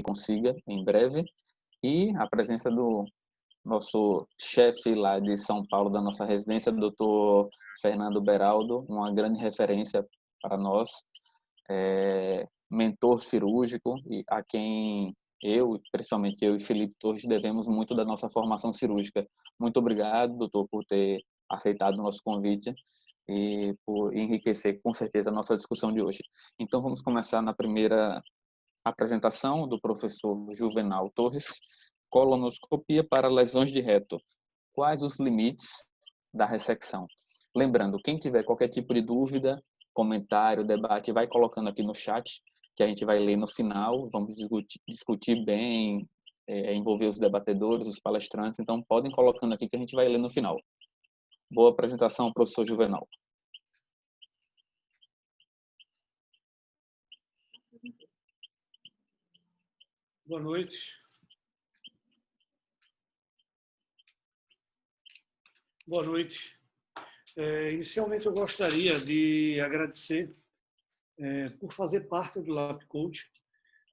consiga em breve, e a presença do nosso chefe lá de São Paulo, da nossa residência, Dr. Fernando Beraldo, uma grande referência para nós, mentor cirúrgico, e a quem principalmente eu e Felipe Torres, devemos muito da nossa formação cirúrgica. Muito obrigado, doutor, por ter aceitado o nosso convite e por enriquecer, com certeza, a nossa discussão de hoje. Então, vamos começar na primeira apresentação do professor Juvenal Torres, colonoscopia para lesões de reto. Quais os limites da ressecção? Lembrando, quem tiver qualquer tipo de dúvida, comentário, debate, vai colocando aqui no chat, que a gente vai ler no final. Vamos discutir bem, envolver os debatedores, os palestrantes. Então, podem colocando aqui que a gente vai ler no final. Boa apresentação, professor Juvenal. Boa noite. Boa noite. Inicialmente, eu gostaria de agradecer por fazer parte do LabCode.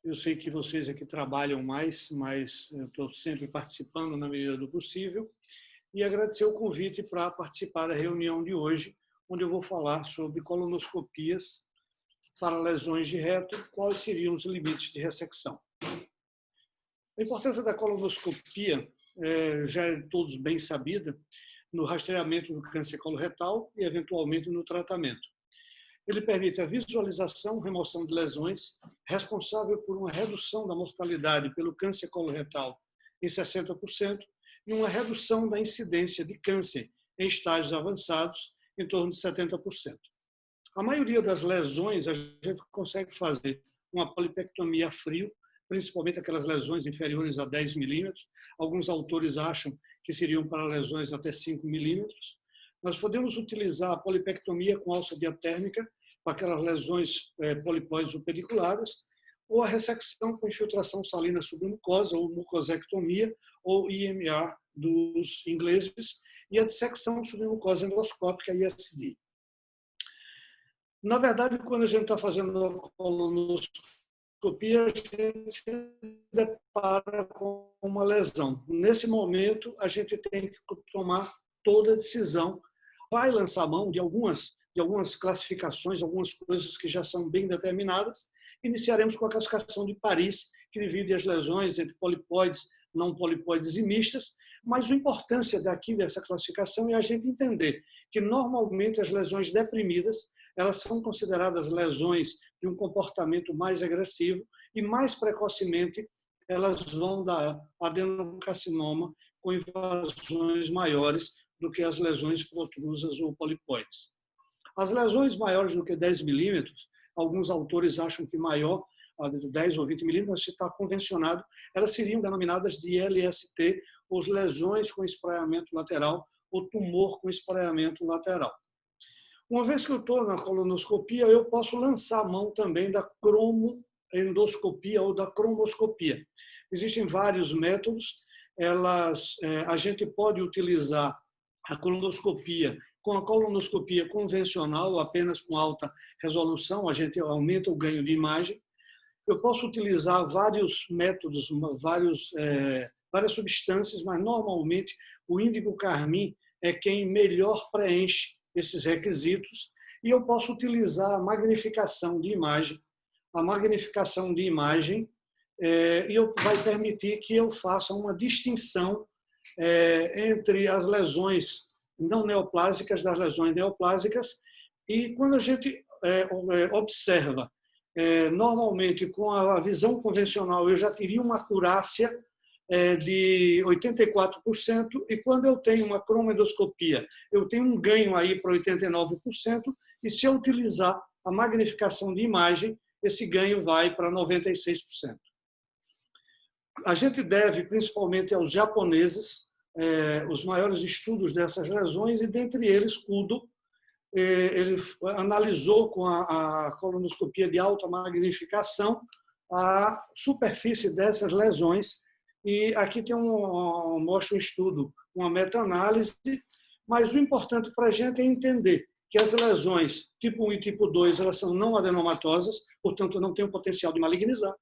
Eu sei que vocês aqui trabalham mais, mas eu estou sempre participando na medida do possível. E agradecer o convite para participar da reunião de hoje, onde eu vou falar sobre colonoscopias para lesões de reto, quais seriam os limites de ressecção. A importância da colonoscopia já é de todos bem sabida no rastreamento do câncer coloretal e, eventualmente, no tratamento. Ele permite a visualização, remoção de lesões, responsável por uma redução da mortalidade pelo câncer coloretal em 60% e uma redução da incidência de câncer em estágios avançados em torno de 70%. A maioria das lesões a gente consegue fazer uma polipectomia a frio, principalmente aquelas lesões inferiores a 10 milímetros. Alguns autores acham que seriam para lesões até 5 milímetros. Nós podemos utilizar a polipectomia com alça diatérmica para aquelas lesões polipóides ou pediculares, ou a ressecção com infiltração salina submucosa, ou mucosectomia, ou IMR dos ingleses, e a dissecção submucosa endoscópica, ISD. Na verdade, quando a gente está fazendo a colonoscopia, a gente se depara com uma lesão. Nesse momento, a gente tem que tomar toda a decisão. Vai lançar mão de algumas classificações, algumas coisas que já são bem determinadas. Iniciaremos com a classificação de Paris, que divide as lesões entre polipóides, não polipóides e mistas. Mas a importância dessa classificação é a gente entender que, normalmente, as lesões deprimidas elas são consideradas lesões de um comportamento mais agressivo e, mais precocemente, elas vão dar adenocarcinoma com invasões maiores do que as lesões protrusas ou polipóides. As lesões maiores do que 10 milímetros, alguns autores acham que maior, de 10 ou 20 milímetros, se está convencionado, elas seriam denominadas de LST, ou lesões com espraiamento lateral, ou tumor com espraiamento lateral. Uma vez que eu estou na colonoscopia, eu posso lançar a mão também da cromoendoscopia ou da cromoscopia. Existem vários métodos. A gente pode utilizar a colonoscopia com a colonoscopia convencional, apenas com alta resolução, a gente aumenta o ganho de imagem. Eu posso utilizar vários métodos, várias substâncias, mas normalmente o índigo carmim é quem melhor preenche esses requisitos, e eu posso utilizar a magnificação de imagem. A magnificação de imagem vai permitir que eu faça uma distinção entre as lesões não neoplásicas das lesões neoplásicas, e quando a gente observa, normalmente com a visão convencional eu já teria uma acurácia de 84%, e quando eu tenho uma cromoendoscopia, eu tenho um ganho aí para 89%, e se eu utilizar a magnificação de imagem, esse ganho vai para 96%. A gente deve, principalmente aos japoneses, os maiores estudos dessas lesões, e dentre eles, Kudo, ele analisou com a colonoscopia de alta magnificação a superfície dessas lesões. E aqui mostra um estudo, uma meta-análise, mas o importante para a gente é entender que as lesões tipo 1 e tipo 2 elas são não adenomatosas, portanto não têm o potencial de malignizar,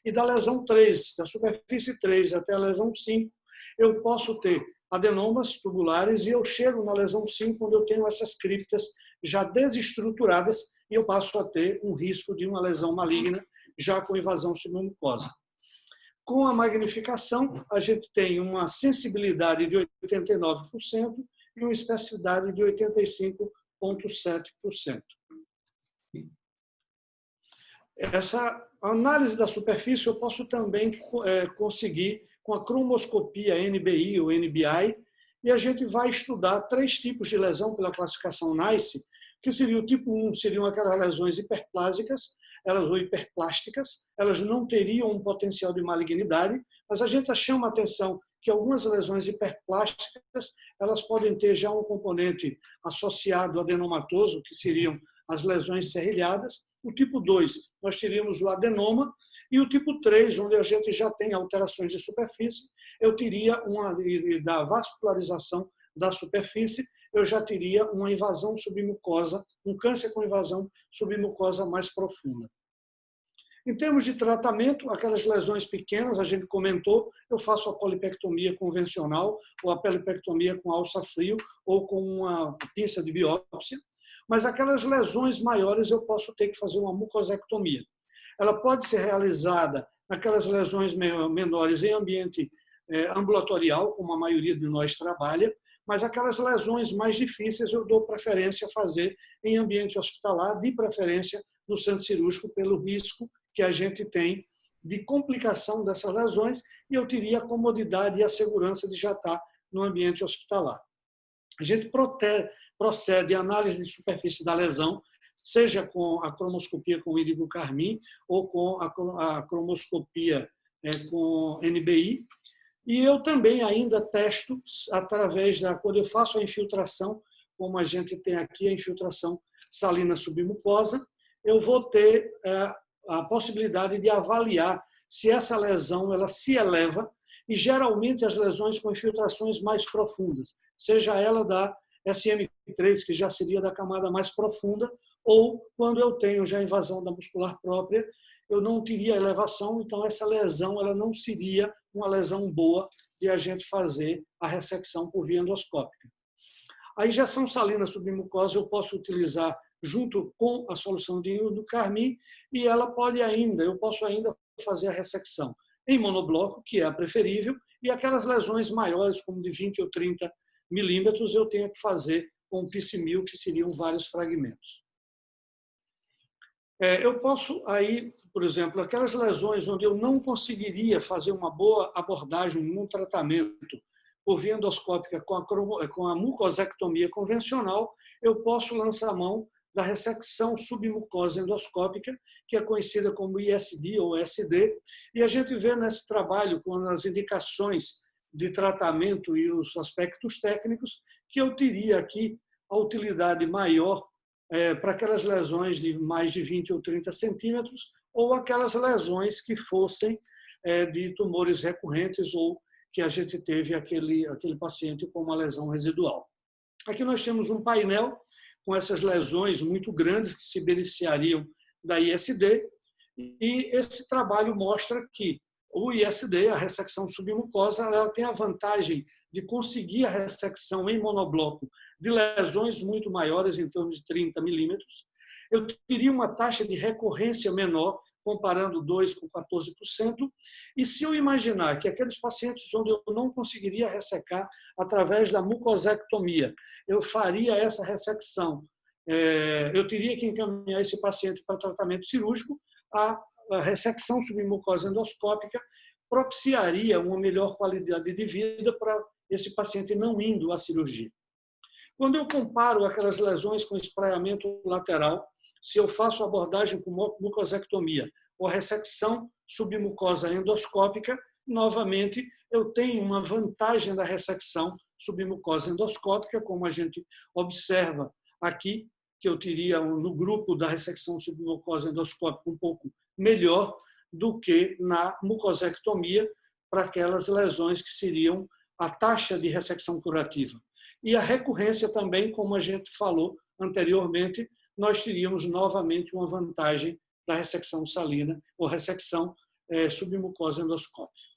E da lesão 3, da superfície 3 até a lesão 5, eu posso ter adenomas tubulares e eu chego na lesão 5 quando eu tenho essas criptas já desestruturadas e eu passo a ter um risco de uma lesão maligna já com invasão submucosa. Com a magnificação, a gente tem uma sensibilidade de 89% e uma especificidade de 85,7%. Essa análise da superfície eu posso também conseguir com a cromoscopia NBI ou NBI, e a gente vai estudar 3 tipos de lesão pela classificação NICE, que seria o tipo 1, seriam aquelas lesões hiperplásicas, ou hiperplásticas, elas não teriam um potencial de malignidade, mas a gente chama a atenção que algumas lesões hiperplásticas, elas podem ter já um componente associado adenomatoso, que seriam as lesões serrilhadas. O tipo 2, nós teríamos o adenoma, e o tipo 3, onde a gente já tem alterações de superfície, eu teria da vascularização da superfície, eu já teria uma invasão submucosa, um câncer com invasão submucosa mais profunda. Em termos de tratamento, aquelas lesões pequenas, a gente comentou, eu faço a polipectomia convencional, ou a polipectomia com alça frio, ou com uma pinça de biópsia, mas aquelas lesões maiores eu posso ter que fazer uma mucosectomia. Ela pode ser realizada naquelas lesões menores em ambiente ambulatorial, como a maioria de nós trabalha, mas aquelas lesões mais difíceis eu dou preferência a fazer em ambiente hospitalar, de preferência no centro cirúrgico, pelo risco que a gente tem de complicação dessas lesões, e eu teria a comodidade e a segurança de já estar no ambiente hospitalar. A gente procede à análise de superfície da lesão, seja com a cromoscopia com irido carmim ou com a cromoscopia com NBI. E eu também ainda testo através quando eu faço a infiltração, como a gente tem aqui a infiltração salina submucosa, eu vou ter a possibilidade de avaliar se essa lesão ela se eleva, e geralmente as lesões com infiltrações mais profundas, seja ela da SM3, que já seria da camada mais profunda, ou quando eu tenho já invasão da muscular própria, eu não teria elevação, então essa lesão ela não seria uma lesão boa de a gente fazer a ressecção por via endoscópica. A injeção salina submucosa eu posso utilizar junto com a solução de iodo carmim, e eu posso ainda fazer a ressecção em monobloco, que é a preferível, e aquelas lesões maiores, como de 20 ou 30 milímetros, eu tenho que fazer com pincel, que seriam vários fragmentos. Eu posso aí, por exemplo, aquelas lesões onde eu não conseguiria fazer uma boa abordagem, um tratamento por via endoscópica com a mucosectomia convencional, eu posso lançar mão da ressecção submucosa endoscópica, que é conhecida como ISD ou SD, e a gente vê nesse trabalho, com as indicações de tratamento e os aspectos técnicos, que eu teria aqui a utilidade maior para aquelas lesões de mais de 20 ou 30 centímetros, ou aquelas lesões que fossem de tumores recorrentes, ou que a gente teve aquele paciente com uma lesão residual. Aqui nós temos um painel com essas lesões muito grandes que se beneficiariam da ISD, e esse trabalho mostra que o ISD, a ressecção submucosa, ela tem a vantagem de conseguir a ressecção em monobloco de lesões muito maiores, em torno de 30 milímetros. Eu teria uma taxa de recorrência menor, comparando 2 com 14%, e se eu imaginar que aqueles pacientes onde eu não conseguiria ressecar através da mucosectomia, eu faria essa ressecção, eu teria que encaminhar esse paciente para tratamento cirúrgico, a ressecção submucosa endoscópica propiciaria uma melhor qualidade de vida para esse paciente não indo à cirurgia. Quando eu comparo aquelas lesões com espraiamento lateral, se eu faço abordagem com mucosectomia ou ressecção submucosa endoscópica, novamente eu tenho uma vantagem da ressecção submucosa endoscópica, como a gente observa aqui, que eu teria no grupo da ressecção submucosa endoscópica um pouco melhor do que na mucosectomia, para aquelas lesões que seriam a taxa de ressecção curativa. E a recorrência também, como a gente falou anteriormente, nós teríamos novamente uma vantagem da ressecção salina ou ressecção submucosa endoscópica.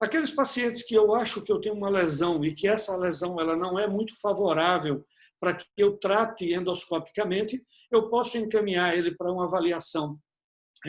Aqueles pacientes que eu acho que eu tenho uma lesão e que essa lesão ela não é muito favorável para que eu trate endoscopicamente, eu posso encaminhar ele para uma avaliação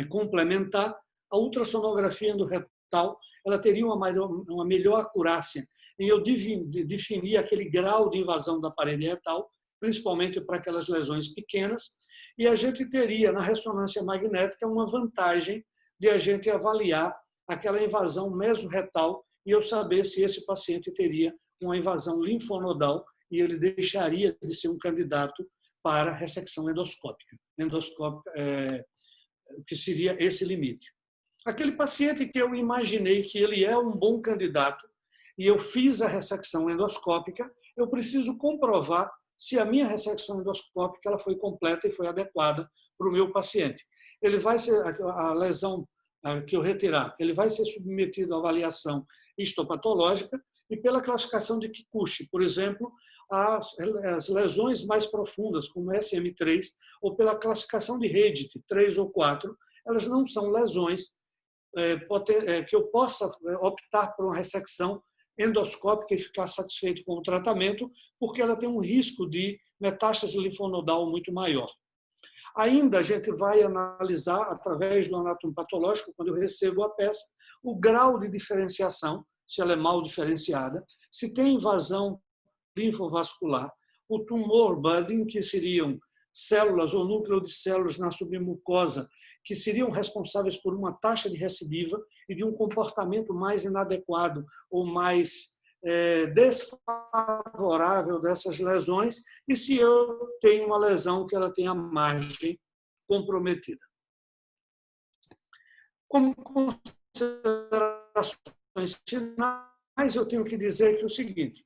complementar. A ultrassonografia endorretal ela teria uma melhor acurácia em eu definir aquele grau de invasão da parede retal, principalmente para aquelas lesões pequenas, e a gente teria, na ressonância magnética, uma vantagem de a gente avaliar aquela invasão mesorretal e eu saber se esse paciente teria uma invasão linfonodal e ele deixaria de ser um candidato para ressecção endoscópica. O que seria esse limite. Aquele paciente que eu imaginei que ele é um bom candidato e eu fiz a ressecção endoscópica, eu preciso comprovar se a minha ressecção endoscópica ela foi completa e foi adequada para o meu paciente. Ele vai ser a lesão que eu retirar, ele vai ser submetido à avaliação histopatológica e pela classificação de Kikuchi, por exemplo, as lesões mais profundas, como SM3, ou pela classificação de Reddit 3 ou 4, elas não são lesões que eu possa optar por uma ressecção endoscópica e ficar satisfeito com o tratamento, porque ela tem um risco de metástase linfonodal muito maior. Ainda a gente vai analisar, através do anatomopatológico, quando eu recebo a peça, o grau de diferenciação, se ela é mal diferenciada, se tem invasão linfovascular, o tumor budding, que seriam células ou núcleo de células na submucosa, que seriam responsáveis por uma taxa de recidiva e de um comportamento mais inadequado ou mais desfavorável dessas lesões, e se eu tenho uma lesão que ela tenha margem comprometida. Como considerações finais, eu tenho que dizer que é o seguinte: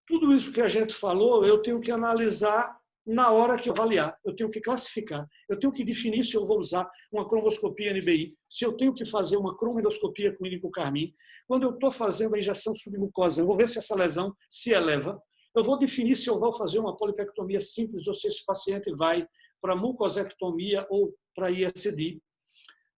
tudo isso que a gente falou, eu tenho que analisar na hora que eu avaliar, eu tenho que classificar, eu tenho que definir se eu vou usar uma cromoscopia NBI, se eu tenho que fazer uma cromoendoscopia com índico-carmim. Quando eu estou fazendo a injeção submucosa, eu vou ver se essa lesão se eleva, eu vou definir se eu vou fazer uma polipectomia simples ou se esse paciente vai para mucosectomia ou para ISD.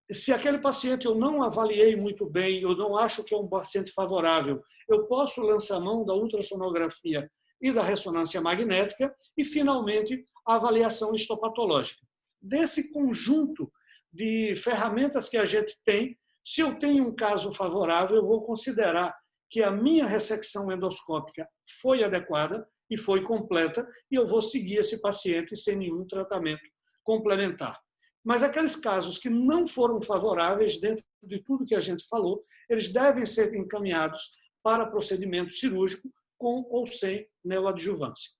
Se aquele paciente eu não avaliei muito bem, eu não acho que é um paciente favorável, eu posso lançar mão da ultrassonografia e da ressonância magnética e, finalmente, a avaliação histopatológica. Desse conjunto de ferramentas que a gente tem, se eu tenho um caso favorável, eu vou considerar que a minha ressecção endoscópica foi adequada e foi completa e eu vou seguir esse paciente sem nenhum tratamento complementar. Mas aqueles casos que não foram favoráveis, dentro de tudo que a gente falou, eles devem ser encaminhados para procedimento cirúrgico com ou sem neoadjuvância.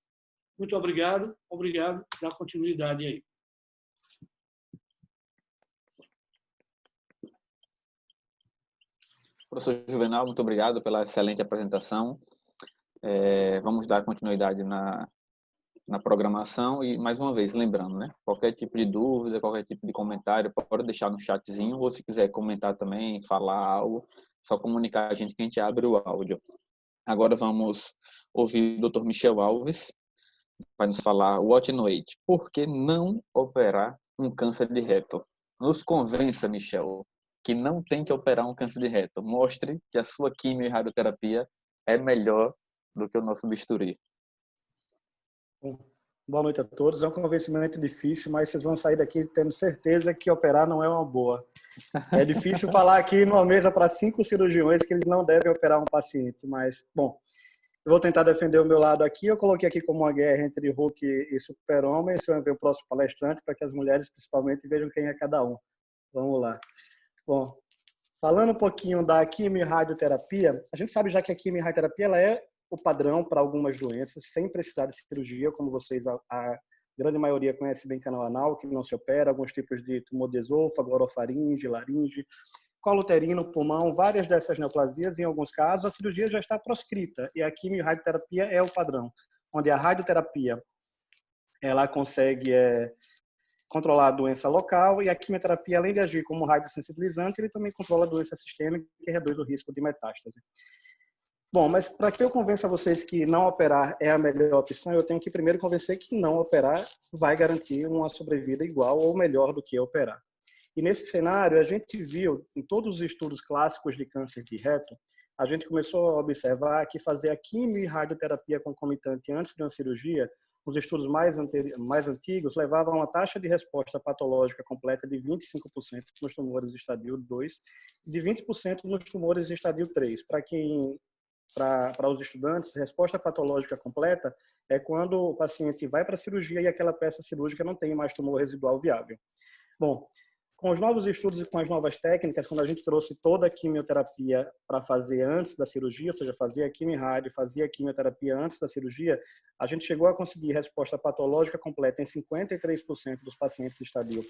Muito obrigado. Obrigado. Dá continuidade aí. Professor Juvenal, muito obrigado pela excelente apresentação. Vamos dar continuidade na programação e, mais uma vez, lembrando, né? Qualquer tipo de dúvida, qualquer tipo de comentário, pode deixar no chatzinho, ou se quiser comentar também, falar algo, só comunicar a gente que a gente abre o áudio. Agora vamos ouvir o Dr. Michel Alves, vai nos falar What in Wait. Por que não operar um câncer de reto? Nos convença, Michel, que não tem que operar um câncer de reto. Mostre que a sua quimio e radioterapia é melhor do que o nosso bisturi. Boa noite a todos. É um convencimento difícil, mas vocês vão sair daqui tendo certeza que operar não é uma boa. É difícil falar aqui numa mesa para 5 cirurgiões que eles não devem operar um paciente, mas, bom, eu vou tentar defender o meu lado aqui. Eu coloquei aqui como uma guerra entre Hulk e Super-Homem. Você vai ver o próximo palestrante para que as mulheres, principalmente, vejam quem é cada um. Vamos lá. Bom, falando um pouquinho da quimio e radioterapia, a gente sabe já que a quimio e radioterapia ela é o padrão para algumas doenças, sem precisar de cirurgia, como vocês, a grande maioria conhece bem canal anal, que não se opera, alguns tipos de tumor de esôfago, orofaringe, laringe, colo uterino, pulmão, várias dessas neoplasias, em alguns casos, a cirurgia já está proscrita, e a quimio e radioterapia é o padrão, onde a radioterapia ela consegue controlar a doença local, e a quimioterapia, além de agir como radiosensibilizante, ele também controla a doença sistêmica, que reduz o risco de metástase. Bom, mas para que eu convença vocês que não operar é a melhor opção, eu tenho que primeiro convencer que não operar vai garantir uma sobrevida igual ou melhor do que operar. E nesse cenário, a gente viu, em todos os estudos clássicos de câncer de reto, a gente começou a observar que fazer a quimio e radioterapia concomitante antes de uma cirurgia, os estudos mais antigos levavam a uma taxa de resposta patológica completa de 25% nos tumores de estadio 2 e de 20% nos tumores de estadio 3. Para os estudantes, resposta patológica completa é quando o paciente vai para a cirurgia e aquela peça cirúrgica não tem mais tumor residual viável. Bom, com os novos estudos e com as novas técnicas, quando a gente trouxe toda a quimioterapia para fazer antes da cirurgia, ou seja, fazia a quimio-rádio, fazia a quimioterapia antes da cirurgia, a gente chegou a conseguir resposta patológica completa em 53% dos pacientes de estadio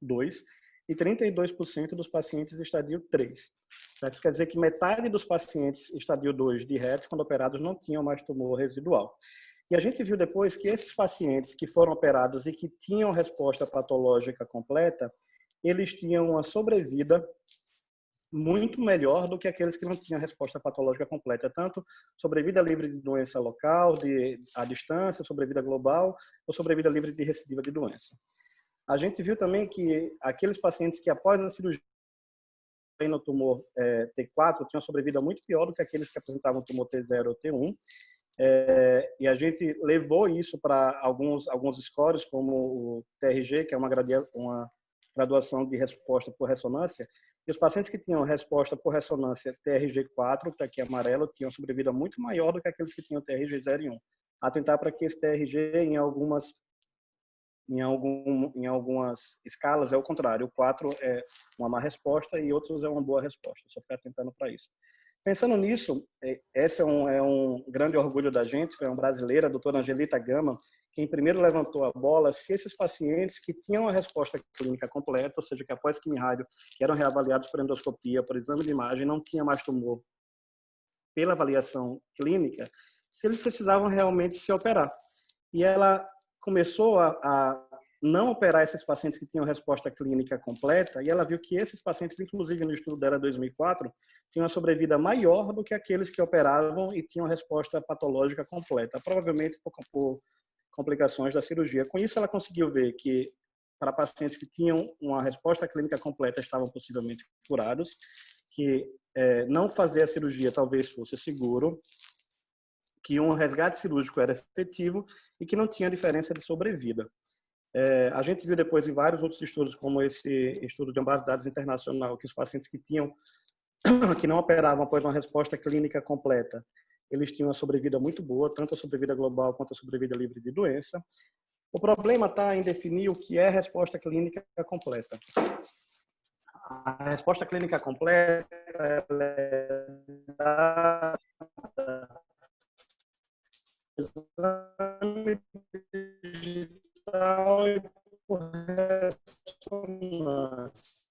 2 e 32% dos pacientes de estadio 3. Isso quer dizer que metade dos pacientes estadio 2 de reto, quando operados, não tinham mais tumor residual. E a gente viu depois que esses pacientes que foram operados e que tinham resposta patológica completa, eles tinham uma sobrevida muito melhor do que aqueles que não tinham resposta patológica completa, tanto sobrevida livre de doença local, à distância, sobrevida global, ou sobrevida livre de recidiva de doença. A gente viu também que aqueles pacientes que após a cirurgia no tumor T4 tinham sobrevida muito pior do que aqueles que apresentavam tumor T0 ou T1, e a gente levou isso para alguns scores, como o TRG, que é uma graduação de resposta por ressonância, e os pacientes que tinham resposta por ressonância TRG4, que está aqui amarelo, tinham sobrevida muito maior do que aqueles que tinham TRG 0 e 1. Atentar para que esse TRG, em algumas escalas, é o contrário. O 4 é uma má resposta e outros é uma boa resposta. Só ficar atentando para isso. Pensando nisso, esse é um grande orgulho da gente, foi uma brasileira, a doutora Angelita Gama, quem primeiro levantou a bola se esses pacientes que tinham a resposta clínica completa, ou seja, que após quimio-rádio, que eram reavaliados por endoscopia, por exame de imagem, não tinha mais tumor pela avaliação clínica, se eles precisavam realmente se operar. E ela começou a não operar esses pacientes que tinham resposta clínica completa, e ela viu que esses pacientes, inclusive no estudo dela 2004, tinham uma sobrevida maior do que aqueles que operavam e tinham resposta patológica completa, provavelmente por complicações da cirurgia. Com isso, ela conseguiu ver que para pacientes que tinham uma resposta clínica completa estavam possivelmente curados, que não fazer a cirurgia talvez fosse seguro, que um resgate cirúrgico era efetivo e que não tinha diferença de sobrevida. A gente viu depois em vários outros estudos, como esse estudo de uma base de dados internacional, que os pacientes que não operavam após uma resposta clínica completa, eles tinham uma sobrevida muito boa, tanto a sobrevida global quanto a sobrevida livre de doença. O problema está em definir o que é resposta clínica completa. A resposta clínica completa é dada exame digital e por ressonância.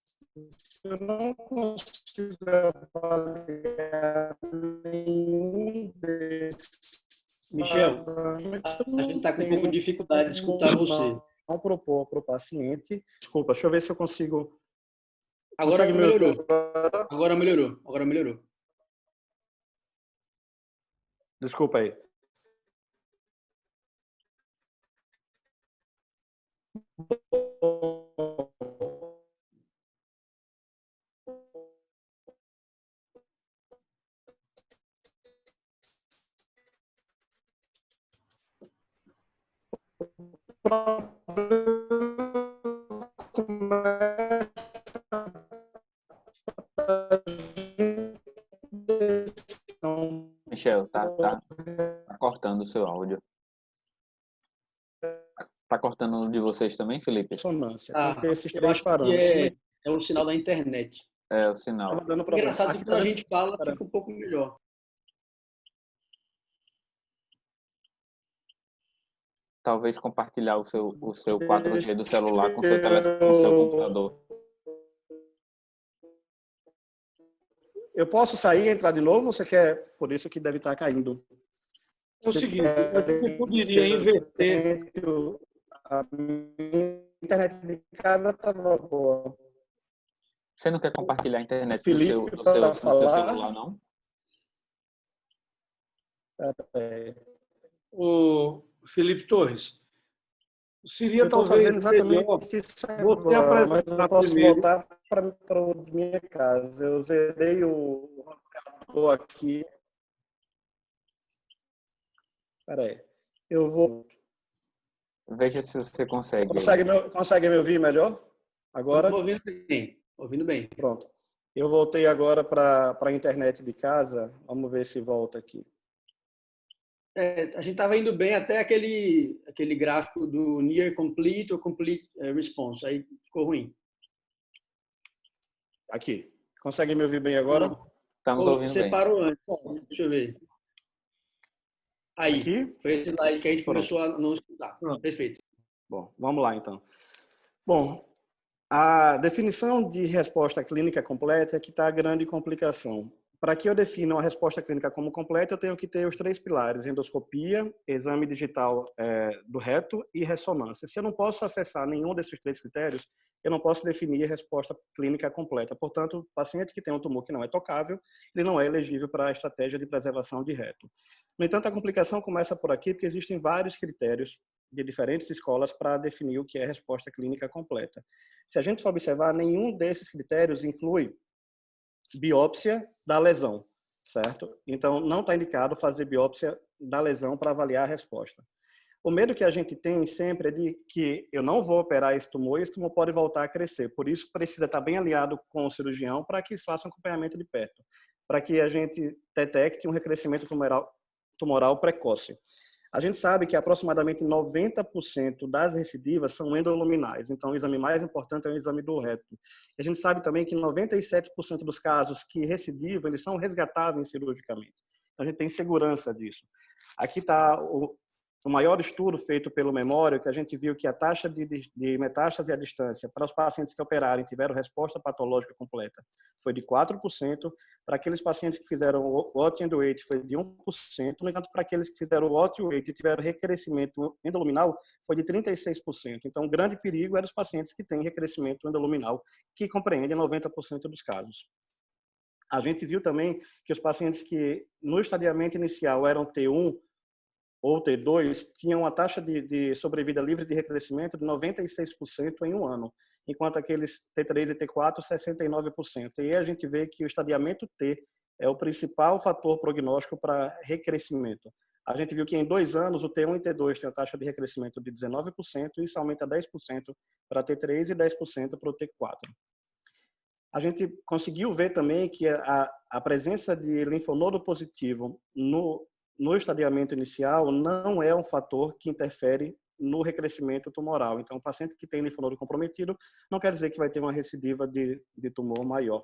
Se eu não consigo avaliar nenhum desses Michel, a gente está com um pouco de dificuldade de escutar você. Não propor para o paciente. Desculpa, deixa eu ver se eu consigo. Agora melhorou. Agora melhorou. Agora melhorou. Desculpa aí. Michel, tá cortando o seu áudio. Tá cortando o de vocês também, Felipe? Ressonância. Ah, Tem esses eu três acho que parâmetros. é um sinal da internet. É o sinal. Estava dando problema. Engraçado que Aqui quando tá a gente fala, Pera. fica um pouco melhor. Talvez compartilhar o seu 4G do celular com o seu telefone, com o seu computador. Eu posso sair e entrar de novo? Ou você quer? Por isso que deve estar caindo. É o seguinte, a gente poderia inverter. A minha internet de casa estava boa. Você não quer compartilhar a internet Felipe, do seu falar? celular, não? O Felipe Torres, seria Eu estou talvez fazendo exatamente melhor isso você agora, mas eu apresentar posso primeiro. voltar para minha casa. Eu zerei o roteador aqui. Espera aí. Eu vou... Veja se você consegue aí. Consegue me ouvir melhor? Agora? Estou ouvindo bem. Ouvindo bem. Pronto. Eu voltei agora para a internet de casa. Vamos ver se volta aqui. A gente estava indo bem até aquele gráfico do near complete ou complete response. Aí ficou ruim. Aqui. Consegue me ouvir bem agora? Não. Estamos ouvindo Você bem. parou antes. Deixa eu ver. Aí. Aqui? Foi esse slide que a gente Pronto. começou a não escutar. Perfeito. Bom, vamos lá então. Bom, a definição de resposta clínica completa é que está a grande complicação. Para que eu defina uma resposta clínica como completa, eu tenho que ter os 3 pilares: endoscopia, exame digital do reto e ressonância. Se eu não posso acessar nenhum desses 3 critérios, eu não posso definir a resposta clínica completa. Portanto, o paciente que tem um tumor que não é tocável, ele não é elegível para a estratégia de preservação de reto. No entanto, a complicação começa por aqui, porque existem vários critérios de diferentes escolas para definir o que é resposta clínica completa. Se a gente for observar, nenhum desses critérios inclui biópsia da lesão, certo? Então, não está indicado fazer biópsia da lesão para avaliar a resposta. O medo que a gente tem sempre é de que eu não vou operar esse tumor pode voltar a crescer. Por isso, precisa estar bem alinhado com o cirurgião para que faça um acompanhamento de perto, para que a gente detecte um recrescimento tumoral precoce. A gente sabe que aproximadamente 90% das recidivas são endoluminais, então o exame mais importante é o exame do reto. A gente sabe também que 97% dos casos que recidivam, eles são resgatáveis cirurgicamente. Então a gente tem segurança disso. Aqui está o maior estudo feito pelo Memorial, que a gente viu que a taxa de metástase à distância para os pacientes que operaram e tiveram resposta patológica completa foi de 4%, para aqueles pacientes que fizeram o OT and wait foi de 1%, no entanto, para aqueles que fizeram o OT and wait e tiveram recrescimento endoluminal foi de 36%. Então, o grande perigo era os pacientes que têm recrescimento endoluminal, que compreendem 90% dos casos. A gente viu também que os pacientes que no estadiamento inicial eram T1 ou T2 tinham uma taxa de sobrevida livre de recrescimento de 96% em um ano, enquanto aqueles T3 e T4, 69%. E aí a gente vê que o estadiamento T é o principal fator prognóstico para recrescimento. A gente viu que em 2 anos o T1 e T2 tem a taxa de recrescimento de 19%, e isso aumenta 10% para T3 e 10% para o T4. A gente conseguiu ver também que a presença de linfonodo positivo no estadiamento inicial não é um fator que interfere no recrescimento tumoral. Então, o paciente que tem linfonodo comprometido não quer dizer que vai ter uma recidiva de tumor maior.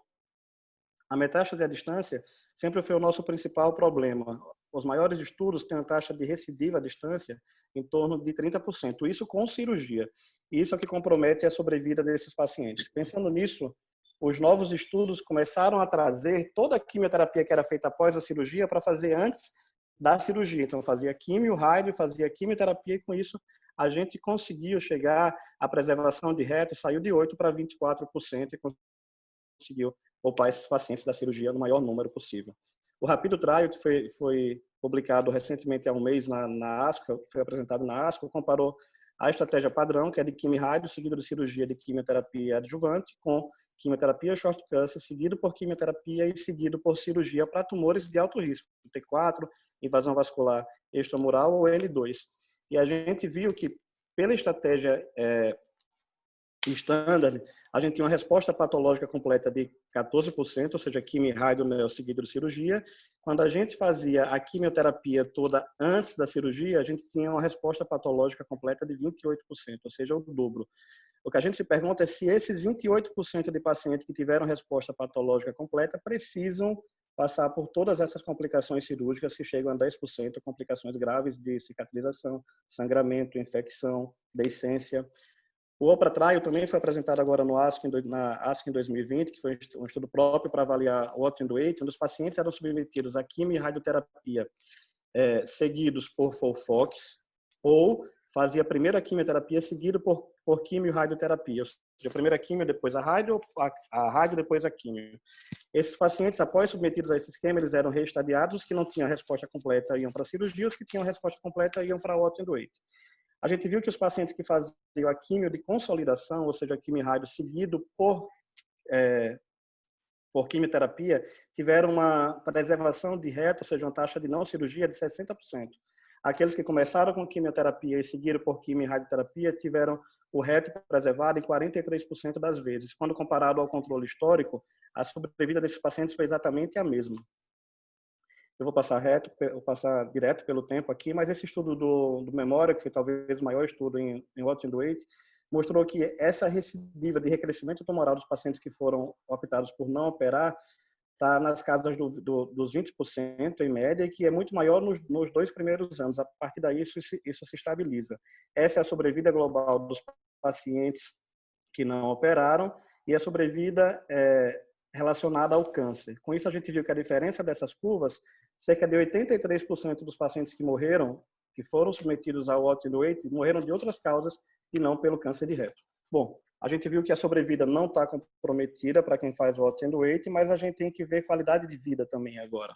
A metástase à distância sempre foi o nosso principal problema. Os maiores estudos têm a taxa de recidiva à distância em torno de 30%, isso com cirurgia. E isso é o que compromete a sobrevida desses pacientes. Pensando nisso, os novos estudos começaram a trazer toda a quimioterapia que era feita após a cirurgia para fazer antes da cirurgia. Então, fazia químio, rádio, fazia quimioterapia, e com isso a gente conseguiu chegar à preservação de reto, saiu de 8% para 24% e conseguiu poupar esses pacientes da cirurgia no maior número possível. O Rapido Trial, que foi publicado recentemente há um mês na ASCO, foi apresentado na ASCO, comparou a estratégia padrão, que é de quimio-rádio, seguido de cirurgia de quimioterapia adjuvante, com quimioterapia short cancer, seguido por quimioterapia e seguido por cirurgia para tumores de alto risco, T4, invasão vascular extramural ou N2. E a gente viu que, pela estratégia standard, a gente tinha uma resposta patológica completa de 14%, ou seja, quimio-rádio seguido de cirurgia. Quando a gente fazia a quimioterapia toda antes da cirurgia, a gente tinha uma resposta patológica completa de 28%, ou seja, o dobro. O que a gente se pergunta é se esses 28% de pacientes que tiveram resposta patológica completa precisam passar por todas essas complicações cirúrgicas que chegam a 10%, complicações graves de cicatrização, sangramento, infecção, deiscência. O OPRA Trial também foi apresentado agora na ASCO em 2020, que foi um estudo próprio para avaliar o OT and wait, onde os pacientes eram submetidos a quimio e radioterapia seguidos por FOLFOX, ou fazia a primeira quimioterapia seguido por quimio e radioterapia. Ou seja, a primeira quimio, depois a rádio, depois a quimio. Esses pacientes, após submetidos a esse esquema, eles eram reestadiados. Os que não tinham resposta completa iam para a cirurgia, os que tinham resposta completa iam para o OT and wait. A gente viu que os pacientes que faziam a quimio de consolidação, ou seja, a quimio-rádio seguido por quimioterapia, tiveram uma preservação de reto, ou seja, uma taxa de não cirurgia de 60%. Aqueles que começaram com quimioterapia e seguiram por quimio e radioterapia tiveram o reto preservado em 43% das vezes. Quando comparado ao controle histórico, a sobrevida desses pacientes foi exatamente a mesma. Eu vou passar direto pelo tempo aqui, mas esse estudo do Memória, que foi talvez o maior estudo em What and Wait, mostrou que essa recidiva de recrescimento tumoral dos pacientes que foram optados por não operar está nas casas dos 20% em média, e que é muito maior nos 2 primeiros anos. A partir daí, isso se estabiliza. Essa é a sobrevida global dos pacientes que não operaram e a sobrevida relacionada ao câncer. Com isso, a gente viu que a diferença dessas curvas, cerca de 83% dos pacientes que morreram, que foram submetidos ao What and Wait, morreram de outras causas e não pelo câncer de reto. Bom, a gente viu que a sobrevida não está comprometida para quem faz What and Wait, mas a gente tem que ver qualidade de vida também agora.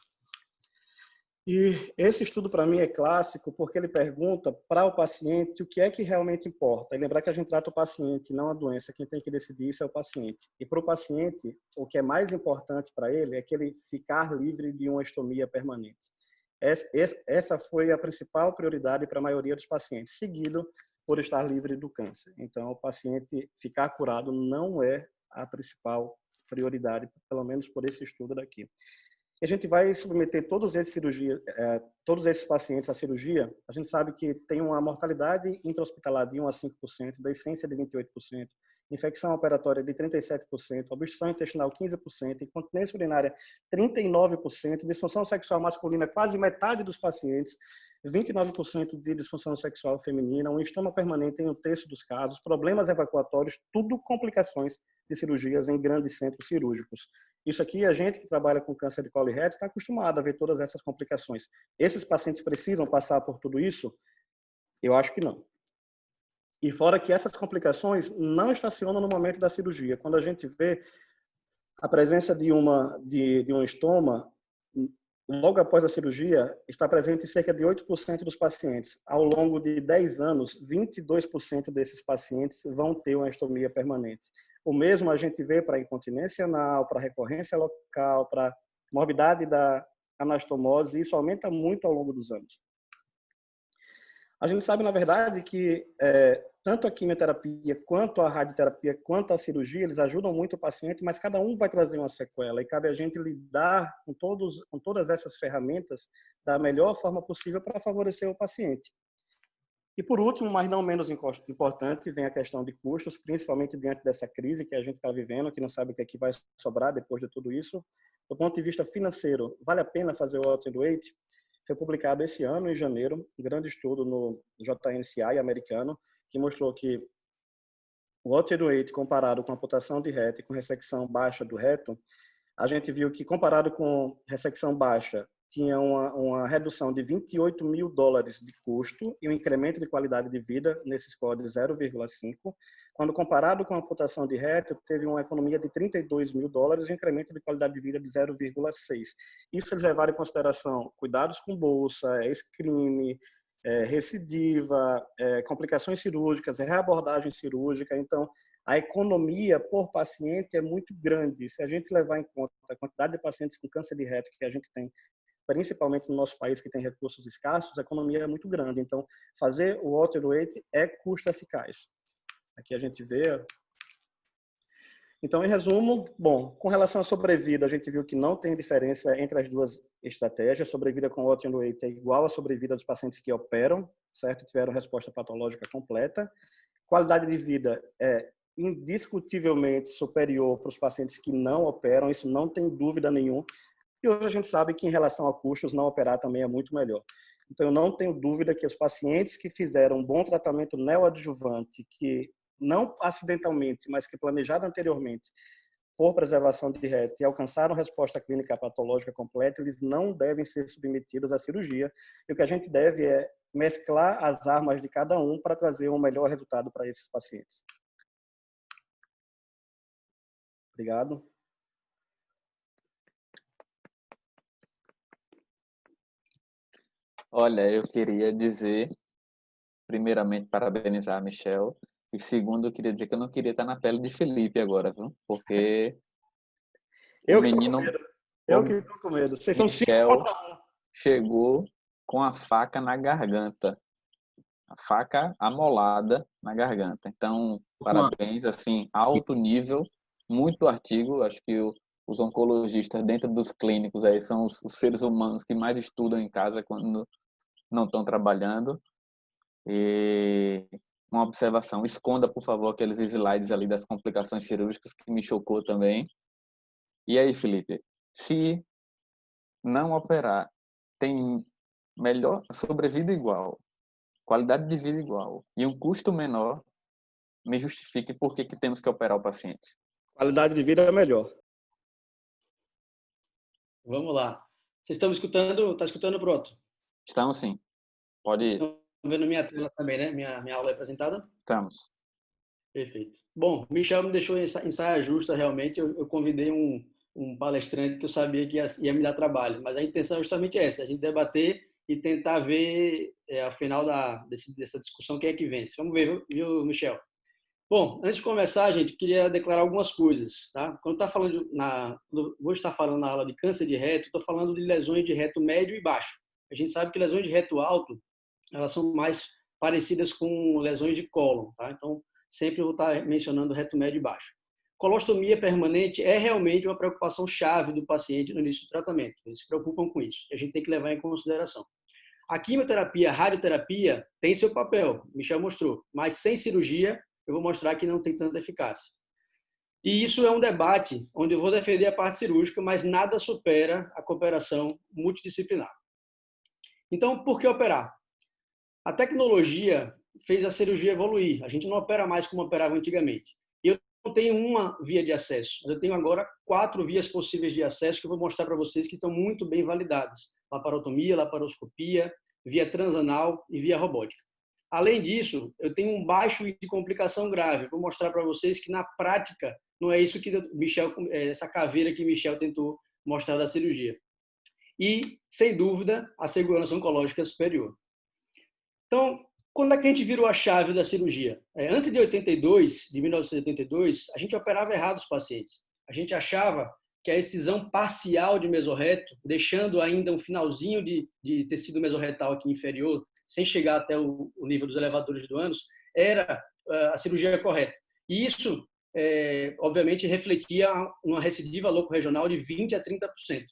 E esse estudo, para mim, é clássico porque ele pergunta para o paciente o que é que realmente importa. E lembrar que a gente trata o paciente, não a doença. Quem tem que decidir isso é o paciente. E para o paciente, o que é mais importante para ele é que ele ficar livre de uma estomia permanente. Essa foi a principal prioridade para a maioria dos pacientes, seguido por estar livre do câncer. Então, o paciente ficar curado não é a principal prioridade, pelo menos por esse estudo daqui. A gente vai submeter todos esses pacientes à cirurgia. A gente sabe que tem uma mortalidade intra-hospitalar de 1 a 5%, deiscência de 28%, infecção operatória de 37%, obstrução intestinal 15%, incontinência urinária 39%, disfunção sexual masculina quase metade dos pacientes, 29% de disfunção sexual feminina, um estômago permanente em 1/3 dos casos, problemas evacuatórios, tudo complicações de cirurgias em grandes centros cirúrgicos. Isso aqui, a gente que trabalha com câncer de colo e reto está acostumado a ver todas essas complicações. Esses pacientes precisam passar por tudo isso? Eu acho que não. E fora que essas complicações não estacionam no momento da cirurgia. Quando a gente vê a presença de um estoma, logo após a cirurgia, está presente em cerca de 8% dos pacientes. Ao longo de 10 anos, 22% desses pacientes vão ter uma estomia permanente. O mesmo a gente vê para incontinência anal, para recorrência local, para morbidade da anastomose, e isso aumenta muito ao longo dos anos. A gente sabe, na verdade, que tanto a quimioterapia, quanto a radioterapia, quanto a cirurgia, eles ajudam muito o paciente, mas cada um vai trazer uma sequela e cabe a gente lidar com todas essas ferramentas da melhor forma possível para favorecer o paciente. E por último, mas não menos importante, vem a questão de custos, principalmente diante dessa crise que a gente está vivendo, que não sabe o que é que vai sobrar depois de tudo isso. Do ponto de vista financeiro, vale a pena fazer o What and Wait? Foi publicado esse ano, em janeiro, um grande estudo no JNCI americano, que mostrou que o What and Wait, comparado com amputação de reto e com ressecção baixa do reto, a gente viu que, comparado com ressecção baixa, tinha uma redução de $28 mil de custo e um incremento de qualidade de vida nesse score de 0,5. Quando comparado com a amputação de reto, teve uma economia de $32 mil e um incremento de qualidade de vida de 0,6. Isso eles levaram em consideração cuidados com bolsa, screening, recidiva, complicações cirúrgicas, reabordagem cirúrgica. Então, a economia por paciente é muito grande. Se a gente levar em conta a quantidade de pacientes com câncer de reto que a gente tem, principalmente no nosso país que tem recursos escassos, a economia é muito grande. Então, fazer o What and Wait é custo eficaz. Aqui a gente vê. Então, em resumo, bom, com relação à sobrevida, a gente viu que não tem diferença entre as duas estratégias. Sobrevida com What and Wait é igual à sobrevida dos pacientes que operam, certo? Tiveram resposta patológica completa. Qualidade de vida é indiscutivelmente superior para os pacientes que não operam, isso não tem dúvida nenhuma. E hoje a gente sabe que, em relação a custos, não operar também é muito melhor. Então, eu não tenho dúvida que os pacientes que fizeram um bom tratamento neoadjuvante, que não acidentalmente, mas que planejado anteriormente, por preservação de reto e alcançaram resposta clínica patológica completa, eles não devem ser submetidos à cirurgia. E o que a gente deve é mesclar as armas de cada um para trazer um melhor resultado para esses pacientes. Obrigado. Olha, eu queria dizer primeiramente, parabenizar a Michelle. E segundo, eu queria dizer que eu não queria estar na pele de Felipe agora, viu? Porque o Eu que tô com menino, medo. o Eu que tô com medo. Vocês são 5 Michel, contra 1. chegou com a faca na garganta. A faca amolada na garganta. Então, parabéns, assim, alto nível, muito artigo. Acho que os oncologistas dentro dos clínicos aí são os seres humanos que mais estudam em casa quando não estão trabalhando. E uma observação, esconda, por favor, aqueles slides ali das complicações cirúrgicas que me chocou também. E aí, Felipe, se não operar, tem melhor sobrevida igual, qualidade de vida igual e um custo menor, me justifique por que temos que operar o paciente. Qualidade de vida é melhor. Vamos lá. Vocês estão me escutando? Tá escutando, pronto? Estamos sim. Pode ir. Estão vendo minha tela também, né? Minha aula é apresentada? Estamos. Perfeito. Bom, o Michel me deixou em saia justa, realmente. Eu convidei um palestrante que eu sabia que ia me dar trabalho, mas a intenção é justamente essa, a gente debater e tentar ver, ao final dessa discussão, quem é que vence. Vamos ver, viu, Michel? Bom, antes de começar, gente, queria declarar algumas coisas, tá? Quando vou estar falando na aula de câncer de reto, estou falando de lesões de reto médio e baixo. A gente sabe que lesões de reto alto, elas são mais parecidas com lesões de cólon, tá? Então, sempre eu vou estar mencionando reto médio e baixo. Colostomia permanente é realmente uma preocupação chave do paciente no início do tratamento. Eles se preocupam com isso. A gente tem que levar em consideração. A quimioterapia, a radioterapia tem seu papel, o Michel mostrou, mas sem cirurgia eu vou mostrar que não tem tanta eficácia. E isso é um debate onde eu vou defender a parte cirúrgica, mas nada supera a cooperação multidisciplinar. Então, por que operar? A tecnologia fez a cirurgia evoluir. A gente não opera mais como operava antigamente. E eu não tenho uma via de acesso. Eu tenho agora 4 vias possíveis de acesso que eu vou mostrar para vocês que estão muito bem validadas. Laparotomia, laparoscopia, via transanal e via robótica. Além disso, eu tenho um baixo de complicação grave. Vou mostrar para vocês que na prática não é isso que Michel, essa caveira que Michel tentou mostrar da cirurgia. E, sem dúvida, a segurança oncológica superior. Então, quando é que a gente virou a chave da cirurgia? Antes de 1982, a gente operava errado os pacientes. A gente achava que a excisão parcial de mesorreto, deixando ainda um finalzinho de tecido mesorretal aqui inferior, sem chegar até o nível dos elevadores do ânus, era a cirurgia correta. E isso, obviamente, refletia uma recidiva locorregional de 20% a 30%.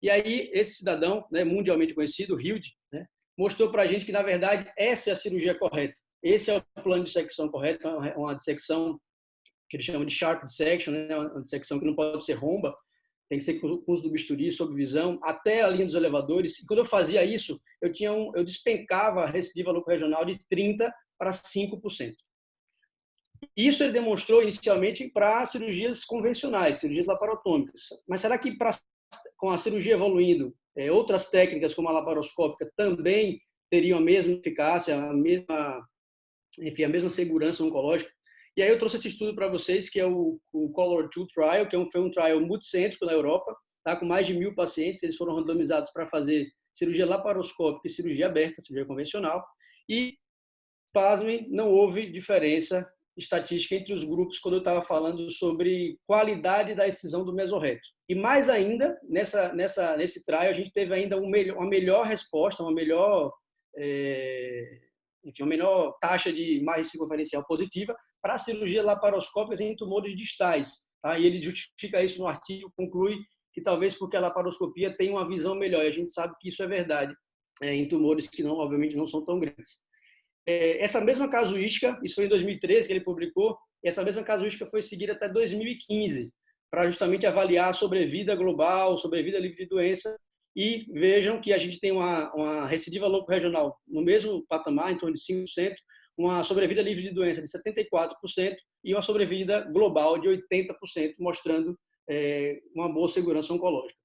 E aí, esse cidadão, né, mundialmente conhecido, Hilde, né, mostrou para a gente que, na verdade, essa é a cirurgia correta. Esse é o plano de dissecção correto, uma dissecção que eles chamam de sharp dissection, né, uma dissecção que não pode ser romba, tem que ser com o uso do bisturi, sob visão, até a linha dos elevadores. E quando eu fazia isso, eu despencava a recidiva locorregional de 30% para 5%. Isso ele demonstrou inicialmente para cirurgias convencionais, cirurgias laparotômicas. Mas será que com a cirurgia evoluindo, outras técnicas como a laparoscópica também teriam a mesma eficácia, a mesma segurança oncológica? E aí eu trouxe esse estudo para vocês, que é o COLOR2 Trial, que foi um trial multicêntrico na Europa, tá, com mais de 1.000 pacientes. Eles foram randomizados para fazer cirurgia laparoscópica e cirurgia aberta, cirurgia convencional. E, pasmem, não houve diferença estatística entre os grupos quando eu estava falando sobre qualidade da excisão do mesorreto. E mais ainda, nesse trial, a gente teve ainda uma melhor resposta, uma melhor taxa de margem circunferencial positiva para cirurgia laparoscópica em tumores distais. Tá? E ele justifica isso no artigo, conclui que talvez porque a laparoscopia tem uma visão melhor. E a gente sabe que isso é verdade em tumores que, obviamente, não são tão grandes. Essa mesma casuística, isso foi em 2013 que ele publicou, e essa mesma casuística foi seguida até 2015, para justamente avaliar a sobrevida global, sobrevida livre de doença, e vejam que a gente tem uma recidiva locorregional no mesmo patamar, em torno de 5%, uma sobrevida livre de doença de 74% e uma sobrevida global de 80%, mostrando uma boa segurança oncológica.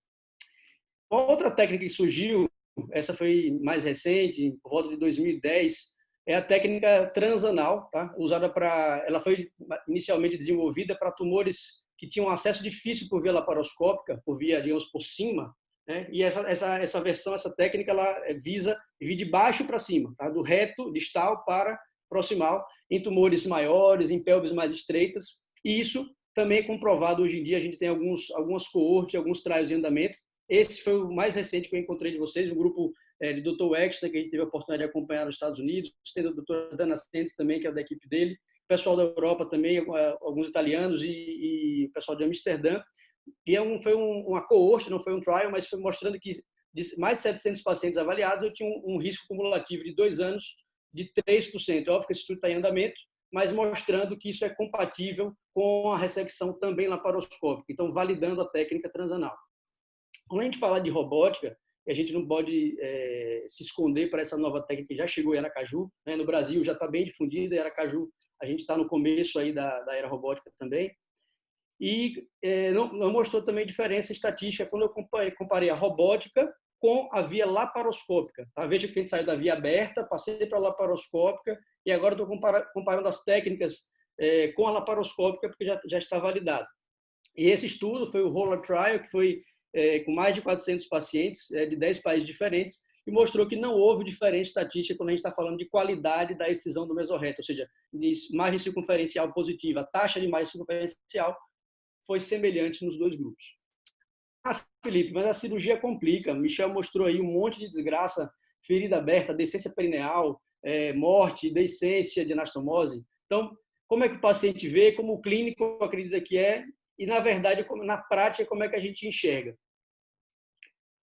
Uma outra técnica que surgiu, essa foi mais recente, por volta de 2010, é a técnica transanal, tá? Ela foi inicialmente desenvolvida para tumores que tinham acesso difícil por via laparoscópica, por via, digamos, por cima, né? E essa versão, essa técnica, ela visa vir de baixo para cima, tá? Do reto, distal para proximal, em tumores maiores, em pelvis mais estreitas. E isso também é comprovado hoje em dia. A gente tem algumas coortes, alguns trials em andamento. Esse foi o mais recente que eu encontrei de vocês, um grupo de Dr. Wexner, que a gente teve a oportunidade de acompanhar nos Estados Unidos, tem a doutora Dana Stentz também, que é da equipe dele, o pessoal da Europa também, alguns italianos e o pessoal de Amsterdã. E foi uma coorte, não foi um trial, mas foi mostrando que de mais de 700 pacientes avaliados, eu tinha um risco cumulativo de 2 anos de 3%. Óbvio que esse estudo está em andamento, mas mostrando que isso é compatível com a ressecção também laparoscópica, então validando a técnica transanal. Quando a gente fala de robótica, a gente não pode se esconder para essa nova técnica que já chegou em Aracaju, né? No Brasil já está bem difundida, em Aracaju a gente está no começo aí da era robótica também, e não mostrou também diferença estatística quando eu comparei a robótica com a via laparoscópica. Tá? Veja que a gente saiu da via aberta, passei para a laparoscópica, e agora estou comparando as técnicas com a laparoscópica, porque já está validado. E esse estudo foi o Roller Trial, que foi com mais de 400 pacientes de 10 países diferentes, e mostrou que não houve diferença estatística quando a gente está falando de qualidade da excisão do mesorreto, ou seja, de margem circunferencial positiva, a taxa de margem circunferencial foi semelhante nos dois grupos. Ah, Felipe, mas a cirurgia complica. Michel mostrou aí um monte de desgraça, ferida aberta, decência perineal, morte, deiscência de anastomose. Então, como é que o paciente vê, como o clínico acredita que é, e, na verdade, na prática, como é que a gente enxerga.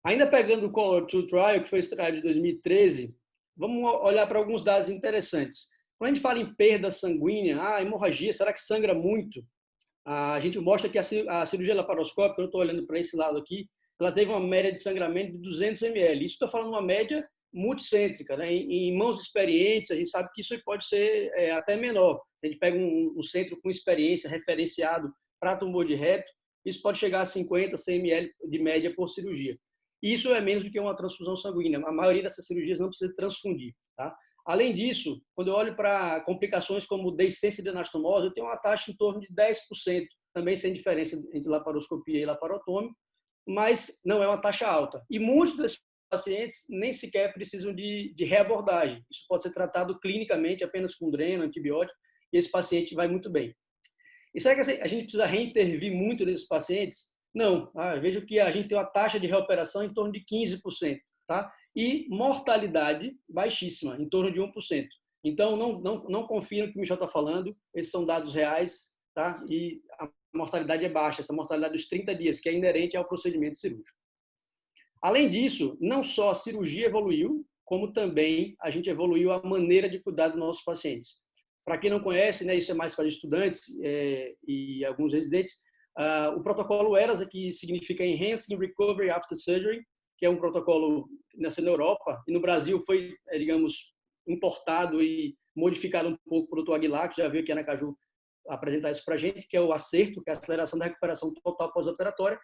Ainda pegando o Color 2 Trial, que foi esse trial de 2013, vamos olhar para alguns dados interessantes. Quando a gente fala em perda sanguínea, hemorragia, será que sangra muito? A gente mostra que a cirurgia laparoscópica, eu estou olhando para esse lado aqui, ela teve uma média de sangramento de 200 ml. Isso estou falando uma média multicêntrica, né? Em mãos experientes, a gente sabe que isso pode ser até menor. Se a gente pega um centro com experiência referenciado para tumor de reto, isso pode chegar a 50, 100 ml de média por cirurgia. Isso é menos do que uma transfusão sanguínea. A maioria dessas cirurgias não precisa transfundir. Tá? Além disso, quando eu olho para complicações como deiscência de anastomose, eu tenho uma taxa em torno de 10%, também sem diferença entre laparoscopia e laparotomia, mas não é uma taxa alta. E muitos desses pacientes nem sequer precisam de reabordagem. Isso pode ser tratado clinicamente apenas com dreno, antibiótico, e esse paciente vai muito bem. E será que a gente precisa reintervir muito nesses pacientes? Não. Vejo que a gente tem uma taxa de reoperação em torno de 15%. Tá? E mortalidade baixíssima, em torno de 1%. Então, não confie no que o Michel está falando, esses são dados reais, tá? E a mortalidade é baixa, essa mortalidade dos 30 dias, que é inerente ao procedimento cirúrgico. Além disso, não só a cirurgia evoluiu, como também a gente evoluiu a maneira de cuidar dos nossos pacientes. Para quem não conhece, né, isso é mais para estudantes e alguns residentes, o protocolo ERAS, que significa Enhancing Recovery After Surgery, que é um protocolo nasceu na Europa, e no Brasil foi, digamos, importado e modificado um pouco por Dr. Aguilar, que já veio aqui na Caju apresentar isso para a gente, que é o ACERTO, que é a aceleração da recuperação total pós-operatória,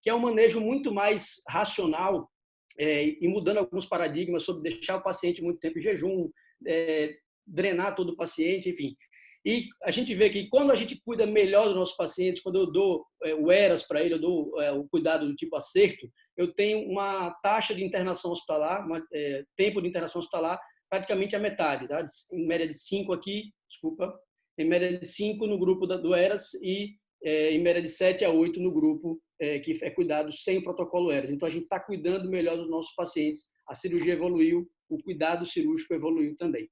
que é um manejo muito mais racional e mudando alguns paradigmas sobre deixar o paciente muito tempo em jejum, drenar todo o paciente, enfim. E a gente vê que quando a gente cuida melhor dos nossos pacientes, quando eu dou o ERAS para ele, eu dou o cuidado do tipo ACERTO, eu tenho uma taxa de internação hospitalar, tempo de internação hospitalar praticamente a metade, tá? Em média de 5 aqui, em média de 5 no grupo do ERAS e em média de 7 a 8 no grupo que é cuidado sem o protocolo ERAS. Então, a gente está cuidando melhor dos nossos pacientes, a cirurgia evoluiu, o cuidado cirúrgico evoluiu também.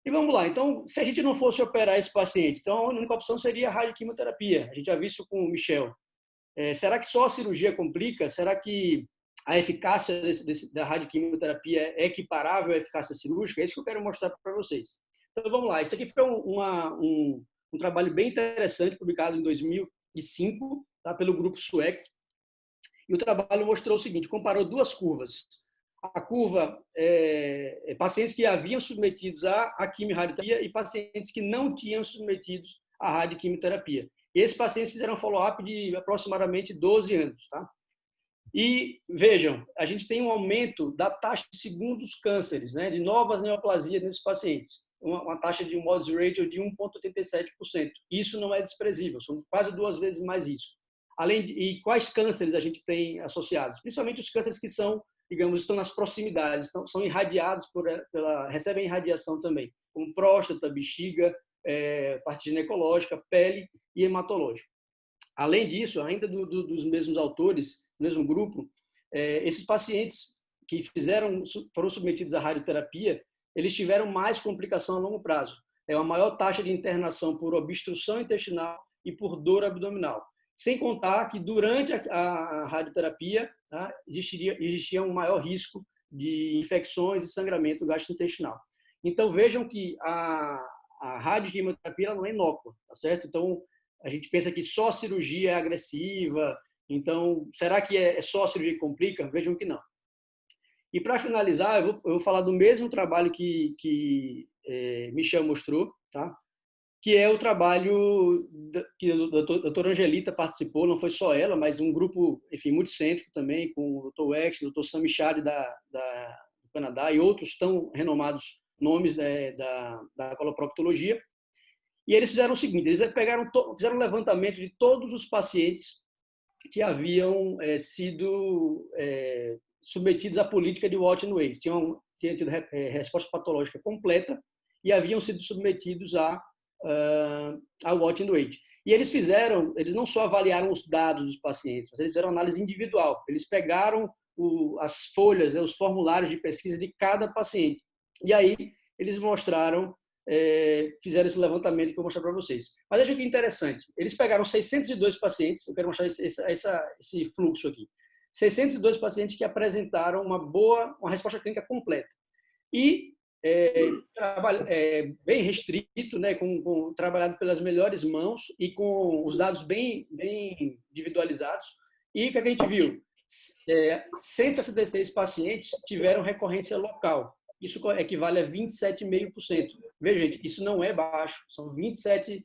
E vamos lá, então, se a gente não fosse operar esse paciente, então a única opção seria a radioquimioterapia. A gente já viu isso com o Michel. Será que só a cirurgia complica? Será que a eficácia da radioquimioterapia é equiparável à eficácia cirúrgica? É isso que eu quero mostrar para vocês. Então, vamos lá. Isso aqui foi um trabalho bem interessante, publicado em 2005, tá, pelo grupo sueco. E o trabalho mostrou o seguinte, comparou duas curvas. A curva pacientes que haviam submetidos à quimioterapia e pacientes que não tinham submetidos à radioquimioterapia. E esses pacientes fizeram follow-up de aproximadamente 12 anos. Tá? E vejam, a gente tem um aumento da taxa de segundos cânceres, né, de novas neoplasias nesses pacientes. Uma taxa de um odds ratio de 1,87%. Isso não é desprezível, são quase 2 vezes mais isso. e quais cânceres a gente tem associados? Principalmente os cânceres que são, digamos, estão nas proximidades, são irradiados recebem irradiação também, como próstata, bexiga, parte ginecológica, pele e hematológico. Além disso, ainda dos mesmos autores, do mesmo grupo, esses pacientes que foram submetidos à radioterapia, eles tiveram mais complicação a longo prazo. É uma maior taxa de internação por obstrução intestinal e por dor abdominal. Sem contar que durante a radioterapia, tá, existia um maior risco de infecções e sangramento gastrointestinal. Então vejam que a radioquimioterapia não é inócua, tá certo? Então a gente pensa que só a cirurgia é agressiva. Então será que só a cirurgia que complica? Vejam que não. E para finalizar, eu vou falar do mesmo trabalho que Michel mostrou, tá? Que é o trabalho que a doutora Angelita participou, não foi só ela, mas um grupo, enfim, multicêntrico também, com o Dr. Wex, o Dr. Sam Michari do Canadá e outros tão renomados nomes da coloproctologia. E eles fizeram o seguinte, eles fizeram um levantamento de todos os pacientes que haviam sido submetidos à política de watch and wait, tinham tido resposta patológica completa e haviam sido submetidos a watch and wait. E eles não só avaliaram os dados dos pacientes, mas eles fizeram análise individual. Eles pegaram as folhas, os formulários de pesquisa de cada paciente. E aí eles mostraram, fizeram esse levantamento que eu vou mostrar para vocês. Mas veja que interessante. Eles pegaram 602 pacientes, eu quero mostrar esse fluxo aqui. 602 pacientes que apresentaram uma resposta clínica completa. E bem restrito, né, trabalhado pelas melhores mãos e com os dados bem individualizados. E o que a gente viu? 166 pacientes tiveram recorrência local. Isso equivale a 27,5%. Veja, gente, isso não é baixo, são 27,5%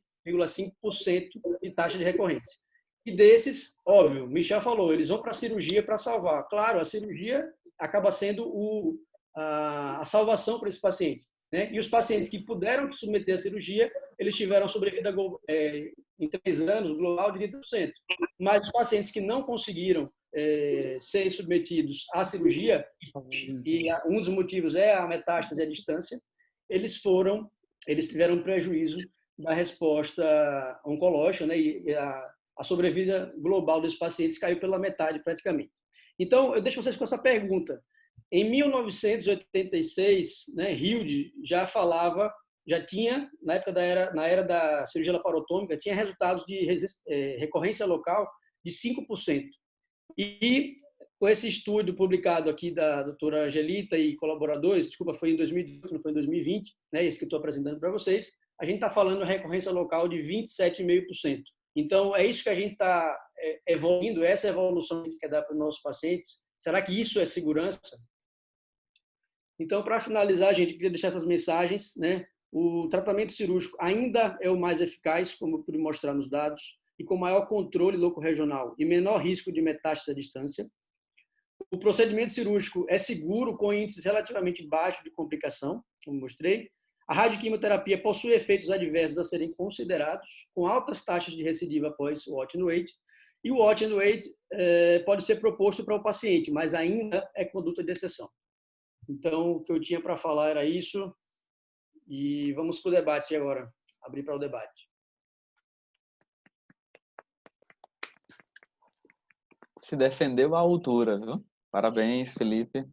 de taxa de recorrência. E desses, óbvio, Michel falou, eles vão para a cirurgia para salvar. Claro, a cirurgia acaba sendo a salvação para esse paciente, né? E os pacientes que puderam se submeter à cirurgia, eles tiveram sobrevida em 3 anos global de 30%. Mas os pacientes que não conseguiram ser submetidos à cirurgia, e um dos motivos é a metástase à distância, eles tiveram um prejuízo da resposta oncológica, né? E a sobrevida global desses pacientes caiu pela metade praticamente. Então, eu deixo vocês com essa pergunta. Em 1986, né, Hilde já tinha, na era da cirurgia laparotômica, tinha resultados de recorrência local de 5%. E com esse estudo publicado aqui da doutora Angelita e colaboradores, desculpa, foi em 2018, não foi em 2020, né, esse que eu estou apresentando para vocês, a gente está falando de recorrência local de 27,5%. Então, é isso que a gente está evoluindo, essa evolução que a gente quer dar para os nossos pacientes. Será que isso é segurança? Então, para finalizar, gente, eu queria deixar essas mensagens, né? O tratamento cirúrgico ainda é o mais eficaz, como eu pude mostrar nos dados, e com maior controle loco-regional e menor risco de metástase à distância. O procedimento cirúrgico é seguro, com índices relativamente baixos de complicação, como mostrei. A radioquimioterapia possui efeitos adversos a serem considerados, com altas taxas de recidiva após o watch and wait. E o watch and wait pode ser proposto para o paciente, mas ainda é conduta de exceção. Então, o que eu tinha para falar era isso. E vamos para o debate agora. Abrir para o debate. Se defendeu à altura, viu? Parabéns, Felipe,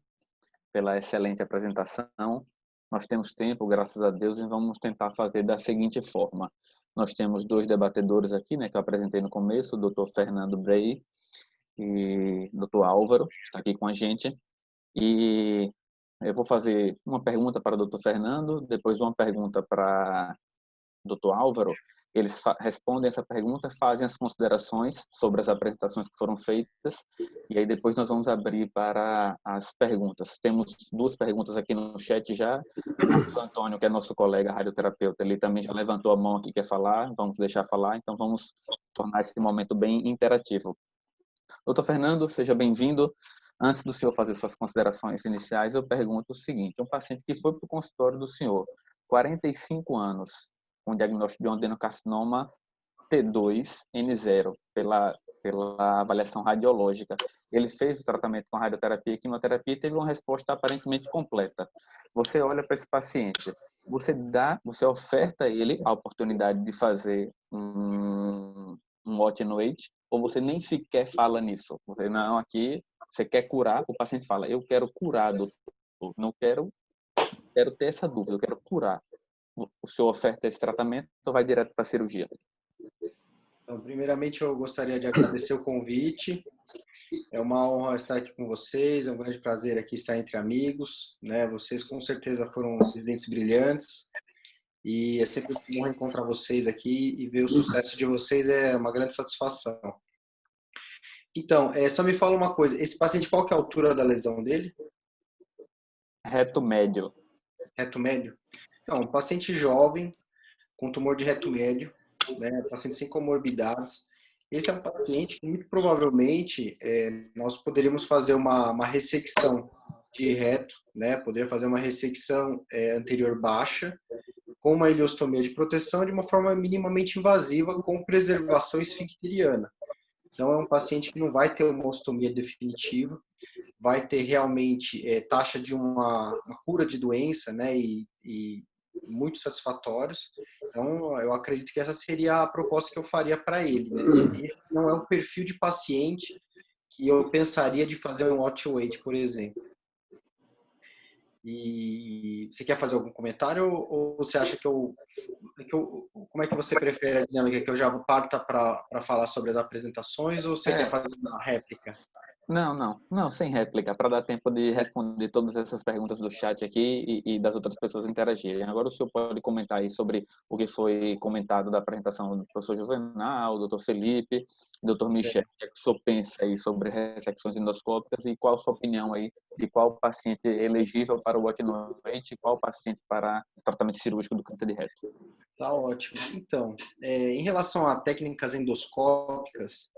pela excelente apresentação. Nós temos tempo, graças a Deus, e vamos tentar fazer da seguinte forma. Nós temos 2 debatedores aqui, né, que eu apresentei no começo, o Dr. Fernando Brey e o Dr. Álvaro, que está aqui com a gente. E eu vou fazer uma pergunta para o Dr. Fernando, depois uma pergunta para o Dr. Álvaro. Eles respondem essa pergunta, fazem as considerações sobre as apresentações que foram feitas, e aí depois nós vamos abrir para as perguntas. Temos 2 perguntas aqui no chat já. O Antônio, que é nosso colega radioterapeuta, ele também já levantou a mão aqui, quer falar, vamos deixar falar, então vamos tornar esse momento bem interativo. Dr. Fernando, seja bem-vindo. Antes do senhor fazer suas considerações iniciais, eu pergunto o seguinte: um paciente que foi para o consultório do senhor, 45 anos, com diagnóstico de adenocarcinoma T2N0 pela pela avaliação radiológica. Ele fez o tratamento com radioterapia e quimioterapia e teve uma resposta aparentemente completa. Você olha para esse paciente, você oferta a ele a oportunidade de fazer um watch and wait, ou você nem sequer fala nisso? Você não, aqui você quer curar, o paciente fala, eu quero curar, doutor, não quero ter essa dúvida, eu quero curar. O senhor oferta esse tratamento ou vai direto para a cirurgia? Então, primeiramente, eu gostaria de agradecer o convite. É uma honra estar aqui com vocês, é um grande prazer aqui estar entre amigos, né? Vocês com certeza foram residentes brilhantes e é sempre bom encontrar vocês aqui e ver o sucesso de vocês é uma grande satisfação. Então, só me fala uma coisa, esse paciente, qual que é a altura da lesão dele? Reto médio. Reto médio? Então, um paciente jovem, com tumor de reto médio, né? Paciente sem comorbidades. Esse é um paciente que, muito provavelmente, nós poderíamos fazer uma ressecção de reto, né? Poderia fazer uma ressecção anterior baixa, com uma ileostomia de proteção de uma forma minimamente invasiva, com preservação esfincteriana. Então, é um paciente que não vai ter uma ostomia definitiva, vai ter realmente taxa de uma cura de doença, né? E muito satisfatórios. Então, eu acredito que essa seria a proposta que eu faria para ele, né? Esse não é o perfil de paciente que eu pensaria de fazer um watch wait, por exemplo. E você quer fazer algum comentário ou você acha que como é que você prefere a dinâmica? Que eu já parta para falar sobre as apresentações ou você quer fazer uma réplica? Não, sem réplica, para dar tempo de responder todas essas perguntas do chat aqui e das outras pessoas interagirem. Agora o senhor pode comentar aí sobre o que foi comentado da apresentação do professor Juvenal, do Dr. Felipe, do Dr. Michel. O que é que o senhor pensa aí sobre ressecções endoscópicas e qual a sua opinião aí de qual paciente é elegível para o watch and wait e qual paciente para tratamento cirúrgico do câncer de reto? Tá ótimo. Então, em relação a técnicas endoscópicas,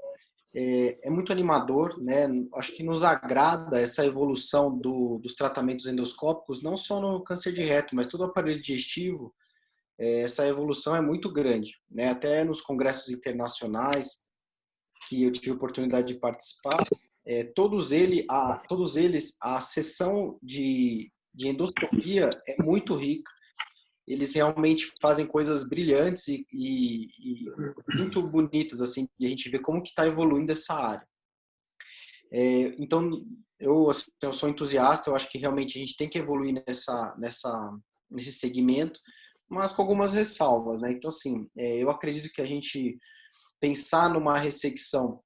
é muito animador, né? Acho que nos agrada essa evolução dos tratamentos endoscópicos, não só no câncer de reto, mas todo o aparelho digestivo. Essa evolução é muito grande, né? Até nos congressos internacionais que eu tive a oportunidade de participar, todos eles, a sessão de endoscopia é muito rica. Eles realmente fazem coisas brilhantes e muito bonitas, assim, e a gente vê como que está evoluindo essa área. Então, eu sou entusiasta, eu acho que realmente a gente tem que evoluir nesse segmento, mas com algumas ressalvas, né? Então, assim, eu acredito que a gente pensar numa ressecção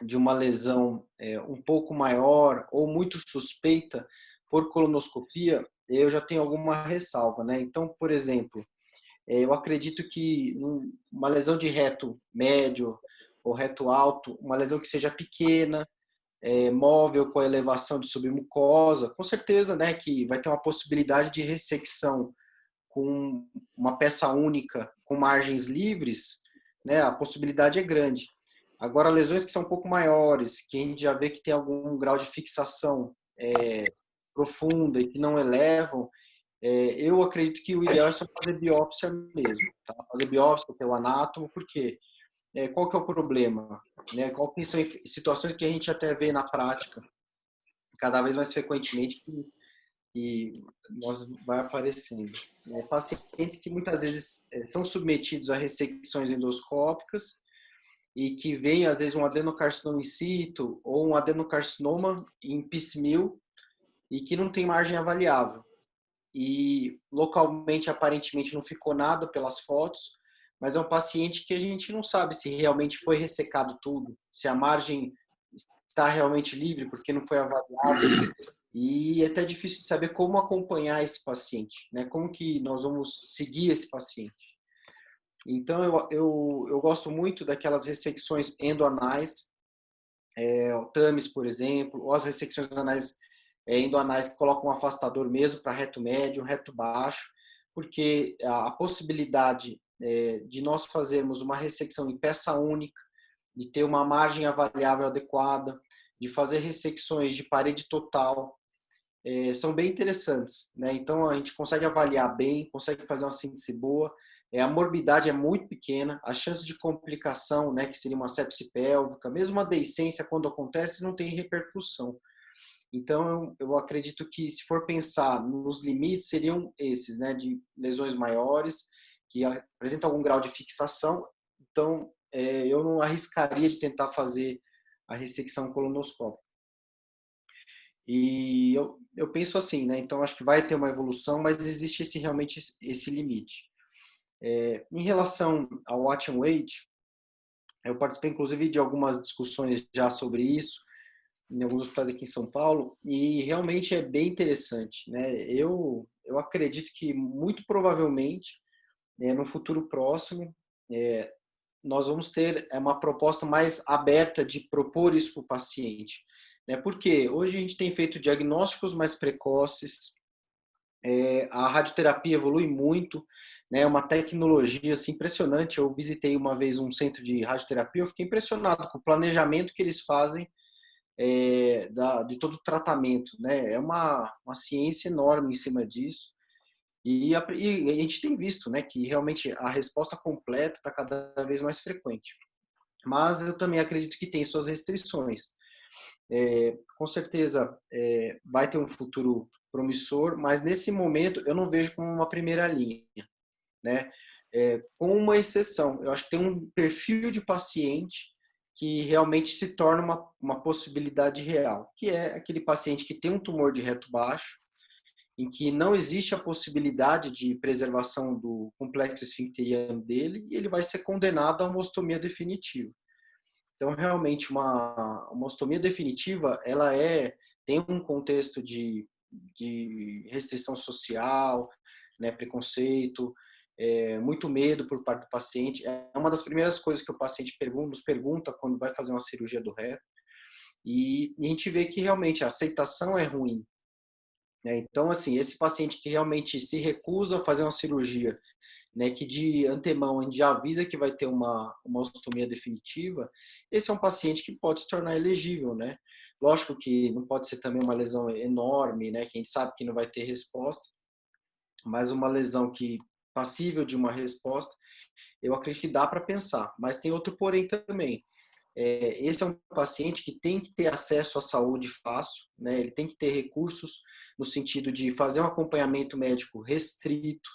de uma lesão um pouco maior ou muito suspeita por colonoscopia, eu já tenho alguma ressalva, né? Então, por exemplo, eu acredito que uma lesão de reto médio ou reto alto, uma lesão que seja pequena, móvel com a elevação de submucosa, com certeza, né, que vai ter uma possibilidade de ressecção com uma peça única, com margens livres, né, a possibilidade é grande. Agora, lesões que são um pouco maiores, que a gente já vê que tem algum grau de fixação profunda e que não elevam, eu acredito que o ideal é só fazer biópsia mesmo, tá? Fazer biópsia, ter o anátomo, porque qual que é o problema? Né? Qual que são situações que a gente até vê na prática, cada vez mais frequentemente, que vai aparecendo. Pacientes que muitas vezes são submetidos a ressecções endoscópicas e que vem, às vezes, um adenocarcinoma in situ ou um adenocarcinoma em piecemeal e que não tem margem avaliável. E localmente, aparentemente, não ficou nada pelas fotos, mas é um paciente que a gente não sabe se realmente foi ressecado tudo, se a margem está realmente livre, porque não foi avaliado. E é até difícil de saber como acompanhar esse paciente, né? Como que nós vamos seguir esse paciente. Então, eu gosto muito daquelas ressecções endoanais, o TAMES, por exemplo, ou as ressecções anais endoanais que colocam um afastador mesmo para reto médio, reto baixo, porque a possibilidade de nós fazermos uma ressecção em peça única, de ter uma margem avaliável adequada, de fazer ressecções de parede total, são bem interessantes, né? Então a gente consegue avaliar bem, consegue fazer uma síntese boa, a morbidade é muito pequena, a chance de complicação, né, que seria uma sepse pélvica, mesmo uma deiscência, quando acontece, não tem repercussão. Então, eu acredito que, se for pensar nos limites, seriam esses, né, de lesões maiores, que apresentam algum grau de fixação. Então, eu não arriscaria de tentar fazer a ressecção colonoscópica. E eu penso assim, né? Então, acho que vai ter uma evolução, mas existe realmente esse limite. Em relação ao watch and wait, eu participei, inclusive, de algumas discussões já sobre isso, em alguns hospitais aqui em São Paulo, e realmente é bem interessante, né? Eu acredito que, muito provavelmente, no futuro próximo, nós vamos ter uma proposta mais aberta de propor isso para o paciente. Né? Porque hoje a gente tem feito diagnósticos mais precoces, a radioterapia evolui muito, né? Uma tecnologia assim, impressionante. Eu visitei uma vez um centro de radioterapia, eu fiquei impressionado com o planejamento que eles fazem de todo o tratamento. Né? É uma ciência enorme em cima disso. E a gente tem visto, né, que realmente a resposta completa está cada vez mais frequente. Mas eu também acredito que tem suas restrições. Com certeza vai ter um futuro promissor, mas nesse momento eu não vejo como uma primeira linha, né? Com uma exceção, eu acho que tem um perfil de paciente que realmente se torna uma possibilidade real, que é aquele paciente que tem um tumor de reto baixo, em que não existe a possibilidade de preservação do complexo esfincteriano dele, e ele vai ser condenado a uma ostomia definitiva. Então, realmente, uma ostomia definitiva, ela tem um contexto de restrição social, né, preconceito, muito medo por parte do paciente. É uma das primeiras coisas que o paciente nos pergunta quando vai fazer uma cirurgia do reto. E a gente vê que realmente a aceitação é ruim. Então, assim, esse paciente que realmente se recusa a fazer uma cirurgia, né, que de antemão a gente já avisa que vai ter uma ostomia definitiva, esse é um paciente que pode se tornar elegível, né? Lógico que não pode ser também uma lesão enorme, né, que a gente sabe que não vai ter resposta, mas uma lesão que passível de uma resposta, eu acredito que dá para pensar. Mas tem outro porém também. Esse é um paciente que tem que ter acesso à saúde fácil, né? Ele tem que ter recursos no sentido de fazer um acompanhamento médico restrito,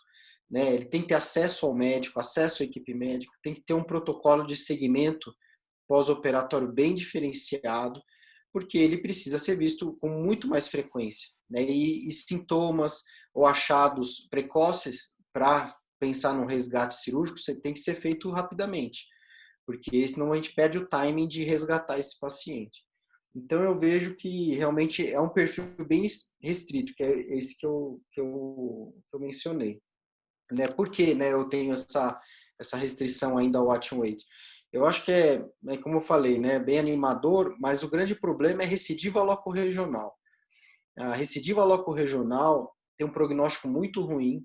né? Ele tem que ter acesso ao médico, acesso à equipe médica, tem que ter um protocolo de segmento pós-operatório bem diferenciado, porque ele precisa ser visto com muito mais frequência, né? E sintomas ou achados precoces para pensar num resgate cirúrgico, você tem que ser feito rapidamente, porque senão a gente perde o timing de resgatar esse paciente. Então eu vejo que realmente é um perfil bem restrito, que é esse que eu mencionei. Né? Por que, né, eu tenho essa restrição ainda ao watch and wait? Eu acho que como eu falei, né, bem animador, mas o grande problema é recidiva locorregional. A recidiva locorregional tem um prognóstico muito ruim,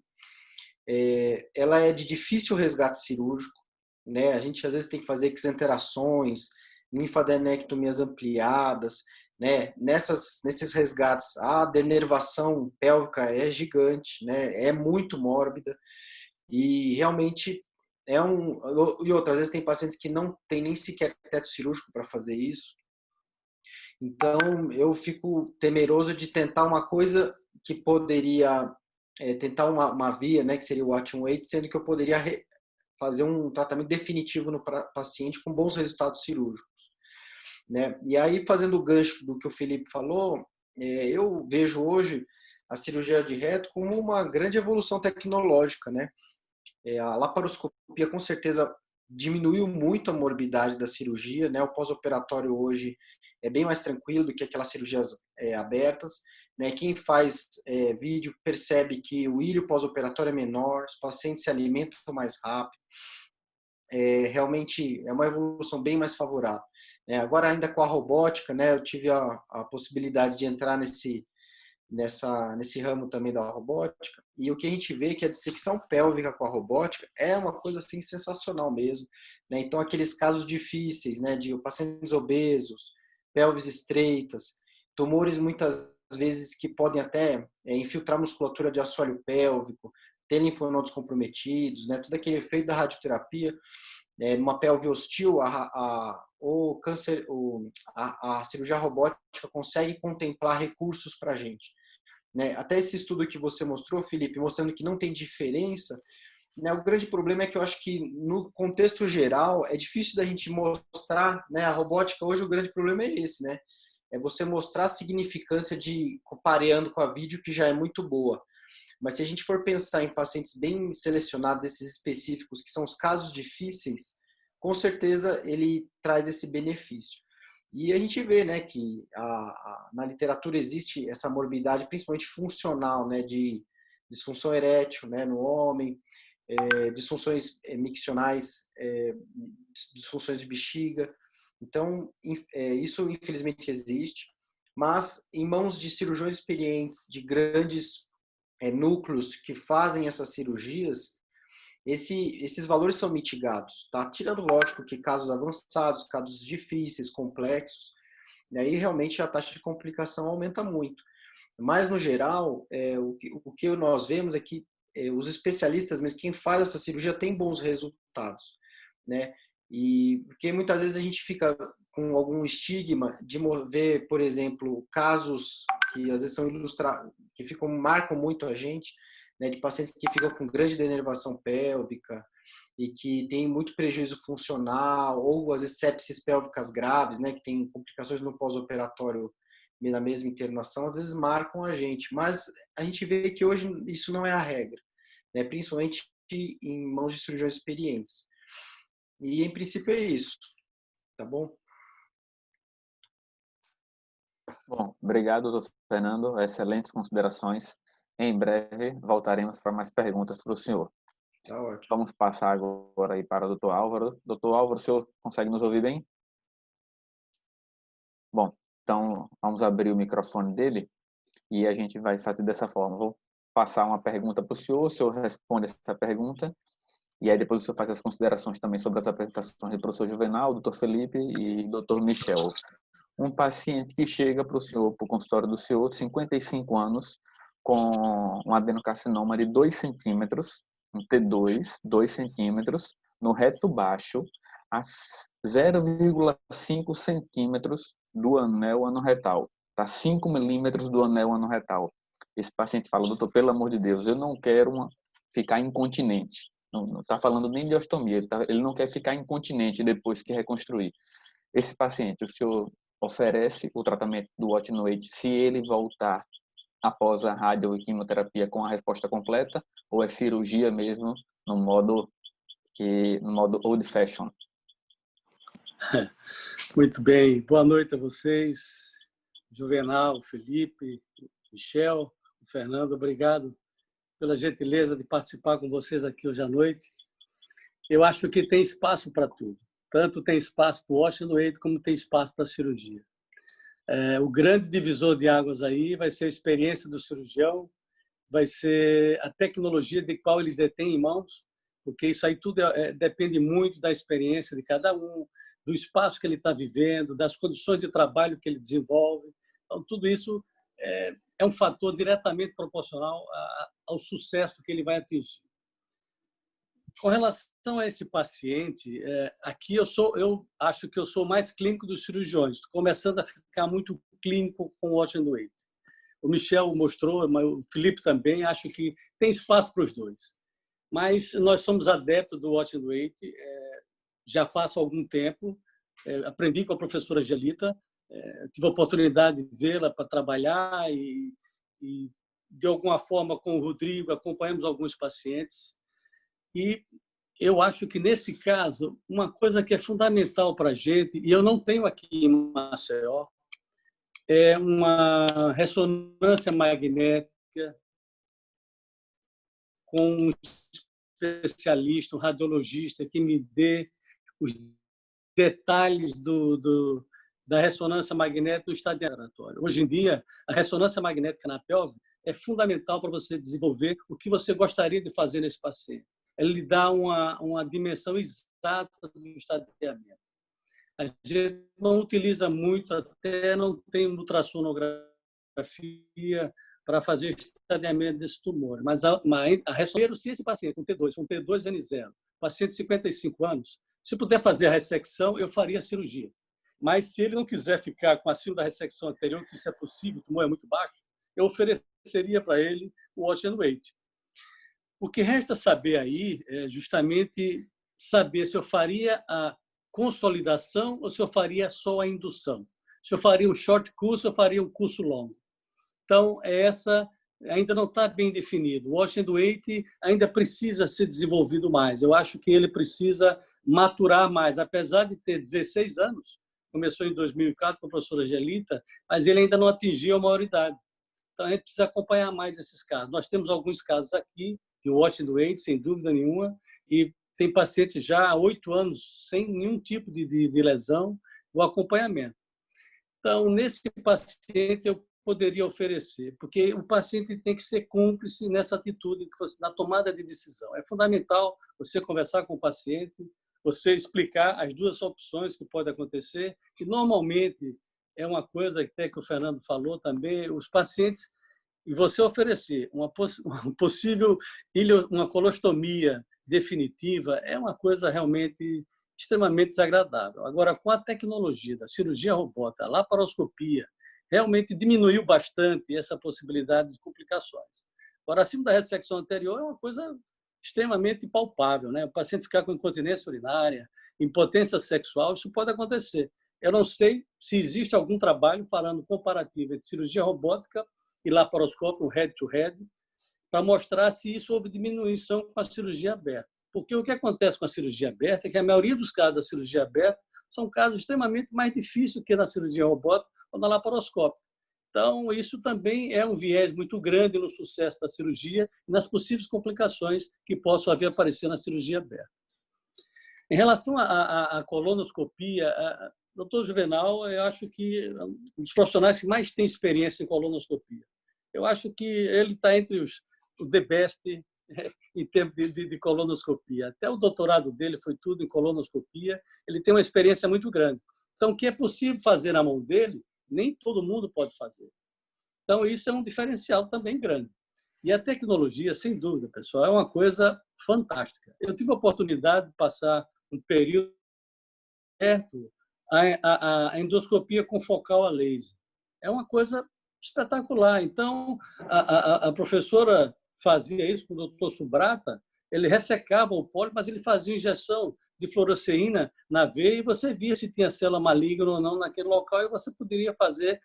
ela é de difícil resgate cirúrgico, né? A gente às vezes tem que fazer exenterações, linfadenectomias ampliadas, né? Nesses resgates, a denervação pélvica é gigante, né? É muito mórbida e realmente e outras vezes tem pacientes que não tem nem sequer teto cirúrgico para fazer isso. Então eu fico temeroso de tentar uma coisa que poderia tentar uma via, né, que seria o watch and wait, sendo que eu poderia fazer um tratamento definitivo no paciente com bons resultados cirúrgicos, né? E aí, fazendo o gancho do que o Felipe falou, eu vejo hoje a cirurgia de reto como uma grande evolução tecnológica, né? A laparoscopia, com certeza, diminuiu muito a morbidade da cirurgia, né? O pós-operatório hoje é bem mais tranquilo do que aquelas cirurgias abertas, né? Quem faz vídeo percebe que o íleo pós-operatório é menor, os pacientes se alimentam mais rápido, realmente é uma evolução bem mais favorável. Agora, ainda com a robótica, né? Eu tive a possibilidade de entrar nesse ramo também da robótica, e o que a gente vê é que a dissecção pélvica com a robótica é uma coisa assim sensacional mesmo, né? Então aqueles casos difíceis, né, de pacientes obesos, pelves estreitas, tumores muitas vezes que podem até infiltrar musculatura de assoalho pélvico, ter linfonodos comprometidos, né? Todo aquele efeito da radioterapia, numa pelve hostil, o câncer, a cirurgia robótica consegue contemplar recursos para a gente, né? Até esse estudo que você mostrou, Felipe, mostrando que não tem diferença, né? O grande problema é que eu acho que no contexto geral é difícil da gente mostrar, né? A robótica hoje o grande problema é esse, né? É você mostrar a significância de pareando com a vídeo, que já é muito boa. Mas se a gente for pensar em pacientes bem selecionados, esses específicos, que são os casos difíceis, com certeza ele traz esse benefício. E a gente vê, né, que na literatura existe essa morbidade, principalmente funcional, né, de disfunção erétil, né, no homem, disfunções miccionais, disfunções de bexiga. Então, isso infelizmente existe, mas em mãos de cirurgiões experientes, de grandes núcleos que fazem essas cirurgias, esses valores são mitigados, tá? Tirando, lógico, que casos avançados, casos difíceis, complexos, e aí realmente a taxa de complicação aumenta muito. Mas, no geral, o que nós vemos é que os especialistas, mesmo quem faz essa cirurgia, tem bons resultados, né? E porque muitas vezes a gente fica com algum estigma de ver, por exemplo, casos que às vezes são ilustrados, que marcam muito a gente, né, de pacientes que ficam com grande denervação pélvica e que tem muito prejuízo funcional, ou às vezes sepsis pélvicas graves, né, que tem complicações no pós-operatório na mesma internação, às vezes marcam a gente. Mas a gente vê que hoje isso não é a regra, né, principalmente em mãos de cirurgiões experientes. E, em princípio, é isso. Tá bom? Bom, obrigado, doutor Fernando. Excelentes considerações. Em breve voltaremos para mais perguntas para o senhor. Tá ótimo. Vamos passar agora aí para o doutor Álvaro. Doutor Álvaro, o senhor consegue nos ouvir bem? Bom, então vamos abrir o microfone dele e a gente vai fazer dessa forma. Vou passar uma pergunta para o senhor responde essa pergunta e aí depois o senhor faz as considerações também sobre as apresentações do professor Juvenal, doutor Felipe e doutor Michel. Um paciente que chega para o senhor, para o consultório do senhor, de 55 anos, com um adenocarcinoma de 2 centímetros, um T2, 2 centímetros, no reto baixo, a 0,5 centímetros do anel anorretal. Está 5 milímetros do anel anorretal. Esse paciente fala, doutor, pelo amor de Deus, eu não quero ficar incontinente. Não está falando nem de ostomia, ele não quer ficar incontinente depois que reconstruir. Esse paciente, o senhor oferece o tratamento do Watch no 8 se ele voltar após a radioquimioterapia com a resposta completa, ou é cirurgia mesmo no modo old fashion? Muito bem. Boa noite a vocês, Juvenal, Felipe, Michel, Fernando. Obrigado pela gentileza de participar com vocês aqui hoje à noite. Eu acho que tem espaço para tudo. Tanto tem espaço para o Watch no 8 como tem espaço para a cirurgia. O grande divisor de águas aí vai ser a experiência do cirurgião, vai ser a tecnologia de qual ele detém em mãos, porque isso aí tudo depende muito da experiência de cada um, do espaço que ele está vivendo, das condições de trabalho que ele desenvolve. Então, tudo isso é um fator diretamente proporcional ao sucesso que ele vai atingir. Com relação a esse paciente, aqui eu acho que eu sou mais clínico dos cirurgiões, começando a ficar muito clínico com o Watch and Wait. O Michel mostrou, mas o Felipe também, acho que tem espaço para os dois. Mas nós somos adeptos do Watch and Wait, já faço algum tempo, aprendi com a professora Angelita, tive a oportunidade de vê-la para trabalhar e, de alguma forma, com o Rodrigo, acompanhamos alguns pacientes. E eu acho que, nesse caso, uma coisa que é fundamental para a gente, e eu não tenho aqui em Maceió, é uma ressonância magnética com um especialista, um radiologista, que me dê os detalhes da ressonância magnética do estado operatório. Hoje em dia, a ressonância magnética na pelve é fundamental para você desenvolver o que você gostaria de fazer nesse paciente. Ela lhe dá uma dimensão exata do estadiamento. A gente não utiliza muito, até não tem ultrassonografia para fazer o estadiamento desse tumor. Mas a ressonância, se esse paciente, um T2N0, paciente de 55 anos, se puder fazer a ressecção, eu faria a cirurgia. Mas se ele não quiser ficar com a síndrome da ressecção anterior, que isso é possível, o tumor é muito baixo, eu ofereceria para ele o watch and wait. O que resta saber aí é justamente saber se eu faria a consolidação ou se eu faria só a indução. Se eu faria um short curso ou faria um curso longo. Então, essa ainda não está bem definido. O watch and wait ainda precisa ser desenvolvido mais. Eu acho que ele precisa maturar mais, apesar de ter 16 anos. Começou em 2004 com a professora Angelita, mas ele ainda não atingiu a maioridade. Então, a gente precisa acompanhar mais esses casos. Nós temos alguns casos aqui de watch and wait, sem dúvida nenhuma, e tem pacientes já há 8 anos sem nenhum tipo de lesão, o acompanhamento. Então, nesse paciente, eu poderia oferecer, porque o paciente tem que ser cúmplice nessa atitude, na tomada de decisão. É fundamental você conversar com o paciente, você explicar as duas opções que podem acontecer, e normalmente é uma coisa até que o Fernando falou também, os pacientes, e você oferecer uma possível uma colostomia definitiva é uma coisa realmente extremamente desagradável. Agora, com a tecnologia da cirurgia robótica, a laparoscopia, realmente diminuiu bastante essa possibilidade de complicações. Agora, acima da ressecção anterior é uma coisa extremamente palpável, né? O paciente ficar com incontinência urinária, impotência sexual, isso pode acontecer. Eu não sei se existe algum trabalho falando comparativo entre cirurgia robótica e laparoscópio, head-to-head, para mostrar se isso houve diminuição com a cirurgia aberta. Porque o que acontece com a cirurgia aberta é que a maioria dos casos da cirurgia aberta são casos extremamente mais difíceis que na cirurgia robótica ou na laparoscópia. Então, isso também é um viés muito grande no sucesso da cirurgia e nas possíveis complicações que possam haver aparecer na cirurgia aberta. Em relação à colonoscopia, doutor Juvenal, eu acho que é um dos profissionais que mais tem experiência em colonoscopia. Eu acho que ele está entre os the best em termos de colonoscopia. Até o doutorado dele foi tudo em colonoscopia. Ele tem uma experiência muito grande. Então, o que é possível fazer na mão dele, nem todo mundo pode fazer. Então, isso é um diferencial também grande. E a tecnologia, sem dúvida, pessoal, é uma coisa fantástica. Eu tive a oportunidade de passar um período perto a endoscopia com focal a laser. É uma coisa espetacular. Então, a professora fazia isso com o doutor Subrata, ele ressecava o pólipo, mas ele fazia injeção de fluoresceína na veia e você via se tinha célula maligna ou não naquele local e você poderia fazer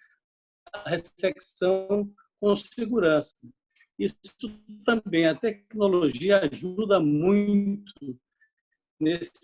a ressecção com segurança. Isso também, a tecnologia ajuda muito nesse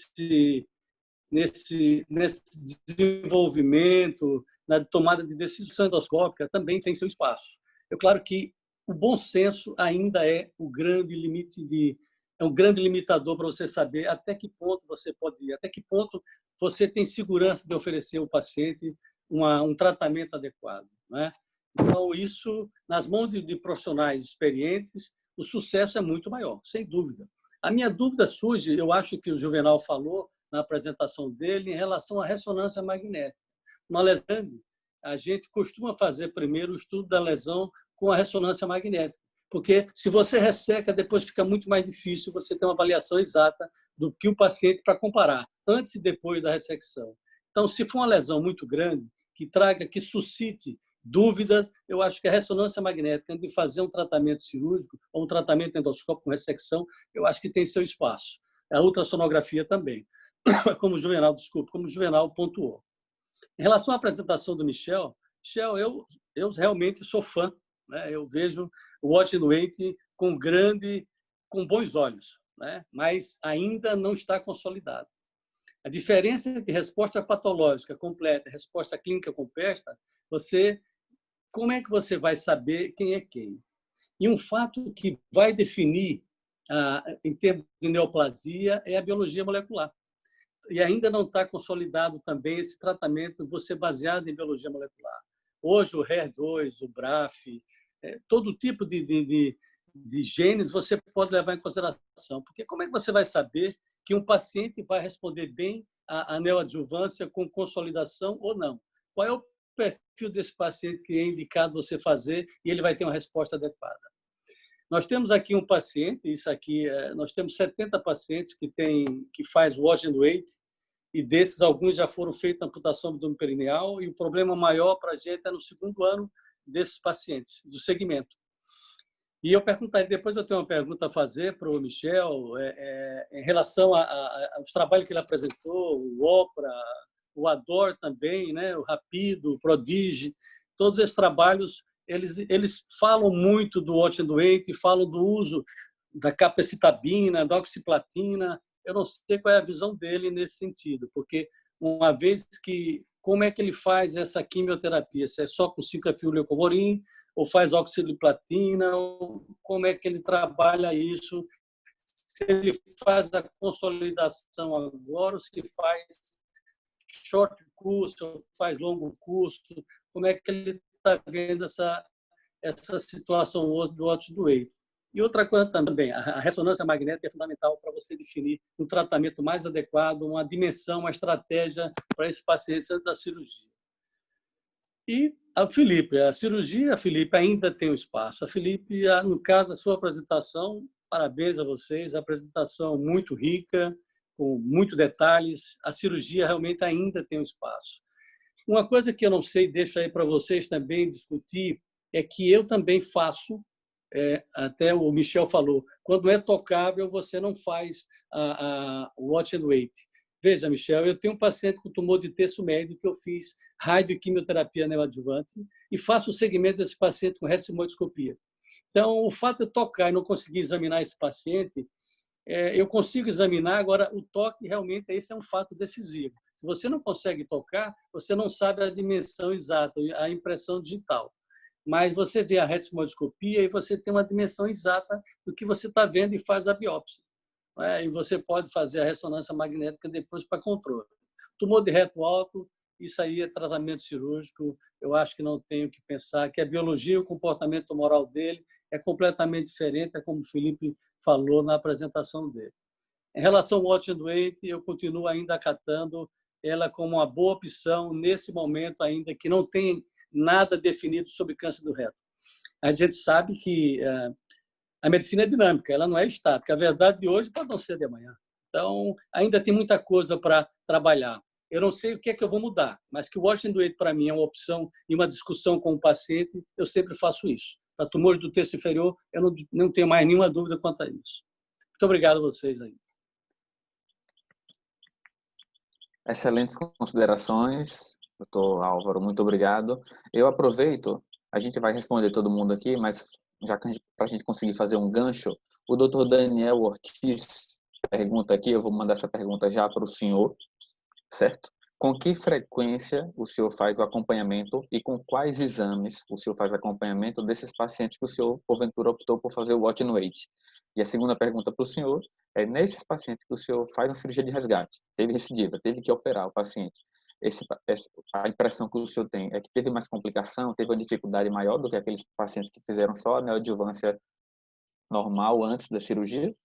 desenvolvimento, na tomada de decisão endoscópica, também tem seu espaço. É claro que o bom senso ainda é o grande limite é um grande limitador para você saber até que ponto você pode ir, até que ponto você tem segurança de oferecer ao paciente um tratamento adequado, né? Então, isso, nas mãos de profissionais experientes, o sucesso é muito maior, sem dúvida. A minha dúvida surge, eu acho que o Juvenal falou na apresentação dele, em relação à ressonância magnética. Uma lesão grande, a gente costuma fazer primeiro o estudo da lesão com a ressonância magnética, porque se você resseca, depois fica muito mais difícil você ter uma avaliação exata do que o paciente para comparar, antes e depois da ressecção. Então, se for uma lesão muito grande, que suscite dúvidas, eu acho que a ressonância magnética, antes de fazer um tratamento cirúrgico ou um tratamento endoscópico com ressecção, eu acho que tem seu espaço. A ultrassonografia também, como o Juvenal pontuou. Em relação à apresentação do Michel, eu realmente sou fã, né? Eu vejo o watch and wait com bons olhos, né? Mas ainda não está consolidado. A diferença entre resposta patológica completa e resposta clínica completa, como é que você vai saber quem é quem? E um fato que vai definir, em termos de neoplasia, é a biologia molecular. E ainda não está consolidado também esse tratamento, você baseado em biologia molecular. Hoje, o HER2, o BRAF, todo tipo de genes você pode levar em consideração. Porque como é que você vai saber que um paciente vai responder bem à neoadjuvância com consolidação ou não? Qual é o perfil desse paciente que é indicado você fazer e ele vai ter uma resposta adequada. Nós temos aqui um paciente, isso aqui, nós temos 70 pacientes que faz watch and wait, e desses alguns já foram feitos amputação abdominoperineal, e o problema maior para a gente é no segundo ano desses pacientes, do segmento. E eu perguntaria, depois eu tenho uma pergunta a fazer para o Michel, em relação aos trabalhos que ele apresentou, o OPRA, o ADOR também, né, o Rapido, o Prodige, todos esses trabalhos, eles falam muito do watch and wait, falam do uso da capecitabina, da oxiplatina. Eu não sei qual é a visão dele nesse sentido, porque uma vez que, como é que ele faz essa quimioterapia? Se é só com 5-FU-leucovorin, ou faz oxaliplatina, ou como é que ele trabalha isso? Se ele faz a consolidação agora, ou se faz short curso, ou faz longo curso, como é que ele está vendo essa situação do watch and wait? E outra coisa também, a ressonância magnética é fundamental para você definir um tratamento mais adequado, uma dimensão, uma estratégia para esse paciente antes da cirurgia. E a Felipe, a cirurgia, a Felipe ainda tem um espaço. A Felipe, no caso, a sua apresentação, parabéns a vocês, a apresentação muito rica, com muitos detalhes. A cirurgia realmente ainda tem um espaço. Uma coisa que eu não sei, deixo aí para vocês também discutir, é que eu também faço, até o Michel falou, quando é tocável, você não faz o watch and wait. Veja, Michel, eu tenho um paciente com tumor de terço médio que eu fiz radioquimioterapia neoadjuvante e faço o segmento desse paciente com retinoidoscopia. Então, o fato de tocar e não conseguir examinar esse paciente, eu consigo examinar, agora o toque realmente esse é um fato decisivo. Se você não consegue tocar, você não sabe a dimensão exata, a impressão digital. Mas você vê a retinoidoscopia e você tem uma dimensão exata do que você está vendo e faz a biópsia. E você pode fazer a ressonância magnética depois para controle. Tumor de reto alto, isso aí é tratamento cirúrgico, eu acho que não tenho que pensar, que a biologia e o comportamento tumoral dele é completamente diferente, é como o Felipe falou na apresentação dele. Em relação ao watch and wait, eu continuo ainda acatando ela como uma boa opção nesse momento ainda que não tem nada definido sobre câncer do reto. A gente sabe que a medicina é dinâmica, ela não é estática. A verdade de hoje pode não ser de amanhã. Então, ainda tem muita coisa para trabalhar. Eu não sei o que é que eu vou mudar, mas que o watch and wait, para mim, é uma opção e uma discussão com o paciente, eu sempre faço isso. Para tumores do terço inferior, eu não tenho mais nenhuma dúvida quanto a isso. Muito obrigado a vocês aí. Excelentes considerações, doutor Álvaro, muito obrigado. Eu aproveito, a gente vai responder todo mundo aqui, mas já que para a gente conseguir fazer um gancho, o doutor Daniel Ortiz pergunta aqui, eu vou mandar essa pergunta já para o senhor, certo? Com que frequência o senhor faz o acompanhamento e com quais exames o senhor faz acompanhamento desses pacientes que o senhor, porventura, optou por fazer o watch and wait? E a segunda pergunta para o senhor é, nesses pacientes que o senhor faz uma cirurgia de resgate, teve recidiva, teve que operar o paciente, a impressão que o senhor tem é que teve mais complicação, teve uma dificuldade maior do que aqueles pacientes que fizeram só a neoadjuvância normal antes da cirurgia?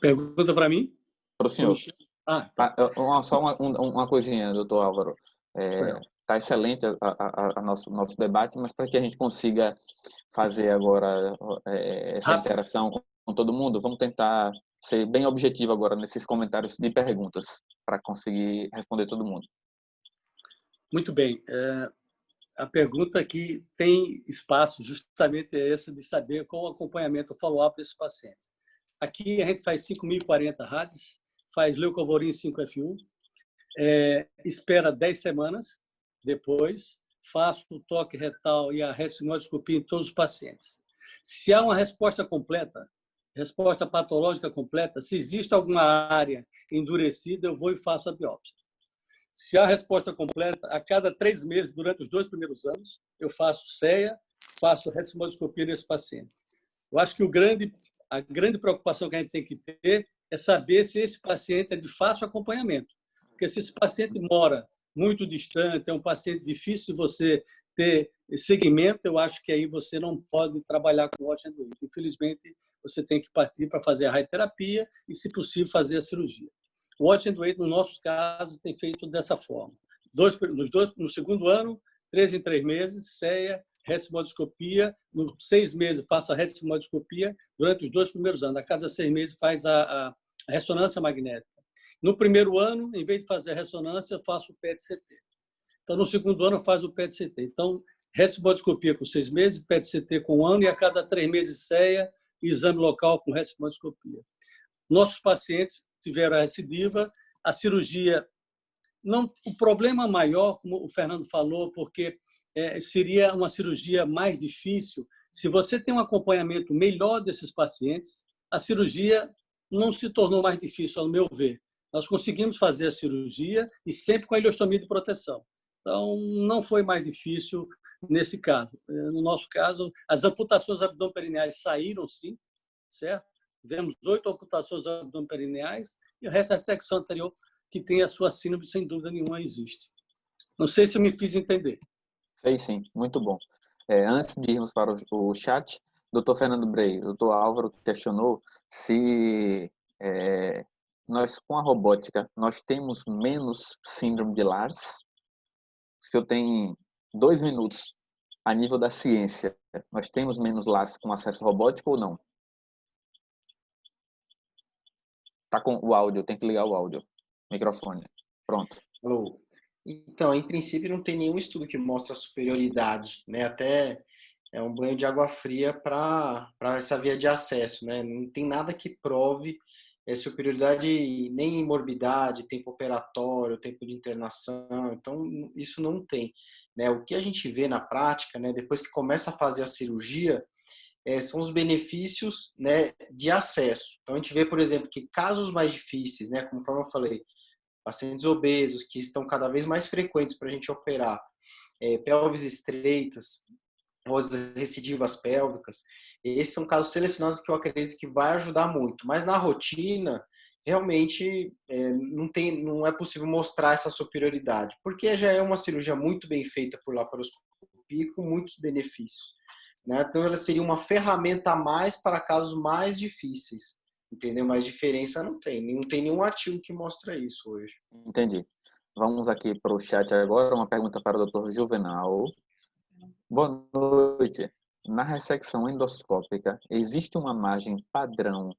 Pergunta para mim? Para o senhor. Tá. Só uma coisinha, doutor Álvaro. Está excelente nosso debate, mas para que a gente consiga fazer agora essa interação com todo mundo, vamos tentar ser bem objetivo agora nesses comentários de perguntas, para conseguir responder todo mundo. Muito bem. A pergunta que tem espaço justamente é essa de saber qual o acompanhamento, o follow-up desses pacientes. Aqui a gente faz 5.040 rádios, faz leucovorin 5-FU, espera 10 semanas, depois faço o toque retal e a retinoidoscopia em todos os pacientes. Se há uma resposta completa, resposta patológica completa, se existe alguma área endurecida, eu vou e faço a biópsia. Se há resposta completa, a cada 3 meses, durante os 2 primeiros anos, eu faço CEA, faço retinoidoscopia nesse paciente. Eu acho que a grande preocupação que a gente tem que ter é saber se esse paciente é de fácil acompanhamento. Porque se esse paciente mora muito distante, é um paciente difícil de você ter segmento, eu acho que aí você não pode trabalhar com watch and wait. Infelizmente, você tem que partir para fazer a radioterapia e, se possível, fazer a cirurgia. O watch and wait, no nosso caso, tem feito dessa forma. No segundo ano, 3 em 3 meses, CEA, retinoidoscopia. No 6 meses, faço a retinoidoscopia. Durante os 2 primeiros anos, a cada 6 meses, faz a ressonância magnética. No primeiro ano, em vez de fazer a ressonância, eu faço o PET-CT. Então, no segundo ano, eu faço o PET-CT. Então, retinoidoscopia com 6 meses, PET-CT com 1 ano, e a cada 3 meses, CEA, exame local com retinoidoscopia. Nossos pacientes tiveram a recidiva, a cirurgia... Não, o problema maior, como o Fernando falou, porque seria uma cirurgia mais difícil. Se você tem um acompanhamento melhor desses pacientes, a cirurgia não se tornou mais difícil, ao meu ver. Nós conseguimos fazer a cirurgia e sempre com a ileostomia de proteção. Então, não foi mais difícil nesse caso. No nosso caso, as amputações abdominoperineais saíram, sim, certo? Tivemos 8 amputações abdominoperineais e o resto da secção anterior, que tem a sua síndrome, sem dúvida nenhuma, existe. Não sei se eu me fiz entender. Fez sim, muito bom. Antes de irmos para o chat, Dr. Fernando Brey, Dr. Álvaro questionou se nós, com a robótica, nós temos menos síndrome de Lars. Se eu tenho 2 minutos a nível da ciência, nós temos menos Lars com acesso robótico ou não? Tá com o áudio, tem que ligar o áudio. Microfone. Pronto. Alô. Então, em princípio, não tem nenhum estudo que mostre a superioridade, né? Até é um banho de água fria para essa via de acesso, né? Não tem nada que prove superioridade nem em morbidade, tempo operatório, tempo de internação. Então, isso não tem, né? O que a gente vê na prática, né? Depois que começa a fazer a cirurgia, são os benefícios, né, de acesso. Então, a gente vê, por exemplo, que casos mais difíceis, né? Conforme eu falei, pacientes obesos, que estão cada vez mais frequentes para a gente operar, pelves estreitas, ou as recidivas pélvicas, esses são casos selecionados que eu acredito que vai ajudar muito. Mas na rotina, realmente, não é possível mostrar essa superioridade, porque já é uma cirurgia muito bem feita por laparoscopia, com muitos benefícios, né? Então, ela seria uma ferramenta a mais para casos mais difíceis. Entendeu? Mas diferença não tem nenhum artigo que mostra isso hoje. Entendi. Vamos aqui para o chat agora, uma pergunta para o Dr. Juvenal. Boa noite. Na ressecção endoscópica, existe uma margem padrão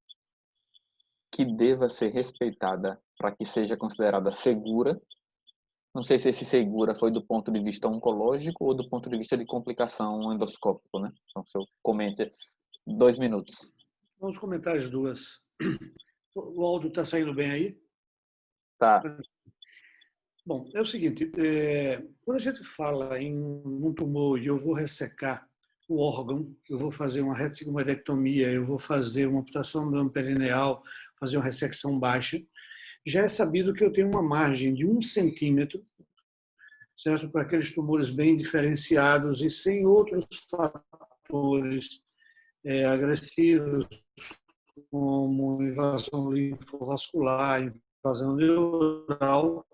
que deva ser respeitada para que seja considerada segura? Não sei se esse segura foi do ponto de vista oncológico ou do ponto de vista de complicação endoscópico, né? Então, se eu comente 2 minutos. Vamos comentar as duas. O áudio está saindo bem aí? Tá. Bom, é o seguinte, quando a gente fala em um tumor e eu vou ressecar o órgão, eu vou fazer uma retinoidectomia, eu vou fazer uma amputação perineal, fazer uma ressecção baixa, já é sabido que eu tenho uma margem de 1 centímetro, certo? Para aqueles tumores bem diferenciados e sem outros fatores agressivos, como invasão linfovascular, invasão neural,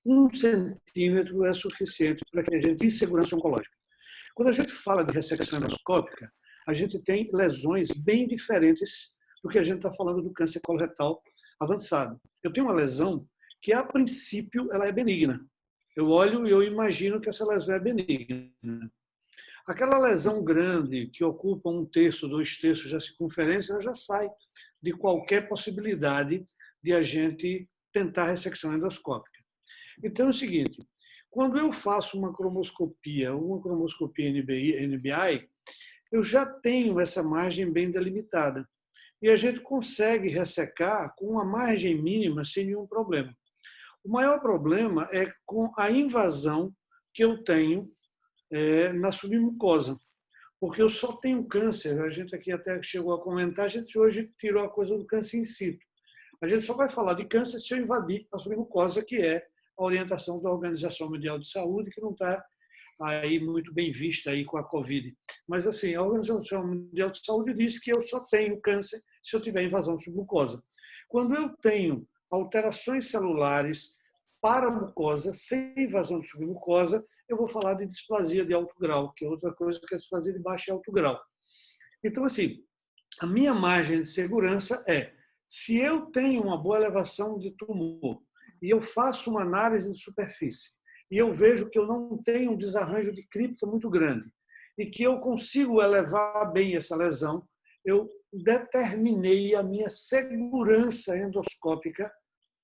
1 centímetro é suficiente para que a gente tenha segurança oncológica. Quando a gente fala de ressecção endoscópica, a gente tem lesões bem diferentes do que a gente está falando do câncer coloretal avançado. Eu tenho uma lesão que, a princípio, ela é benigna. Eu olho e eu imagino que essa lesão é benigna. Aquela lesão grande que ocupa 1/3, 2/3 da circunferência, ela já sai de qualquer possibilidade de a gente tentar ressecção endoscópica. Então é o seguinte, quando eu faço uma cromoscopia NBI, eu já tenho essa margem bem delimitada. E a gente consegue ressecar com uma margem mínima sem nenhum problema. O maior problema é com a invasão que eu tenho na submucosa, porque eu só tenho câncer, a gente aqui até chegou a comentar, a gente hoje tirou a coisa do câncer in situ. A gente só vai falar de câncer se eu invadir a submucosa, que é a orientação da Organização Mundial de Saúde, que não está aí muito bem vista aí com a Covid. Mas assim, a Organização Mundial de Saúde diz que eu só tenho câncer se eu tiver invasão submucosa. Quando eu tenho alterações celulares para a mucosa, sem invasão de submucosa, eu vou falar de displasia de alto grau, que é outra coisa que é displasia de baixo e alto grau. Então, assim, a minha margem de segurança é Se eu tenho uma boa elevação de tumor e eu faço uma análise de superfície e eu vejo que eu não tenho um desarranjo de cripta muito grande e que eu consigo elevar bem essa lesão, eu determinei a minha segurança endoscópica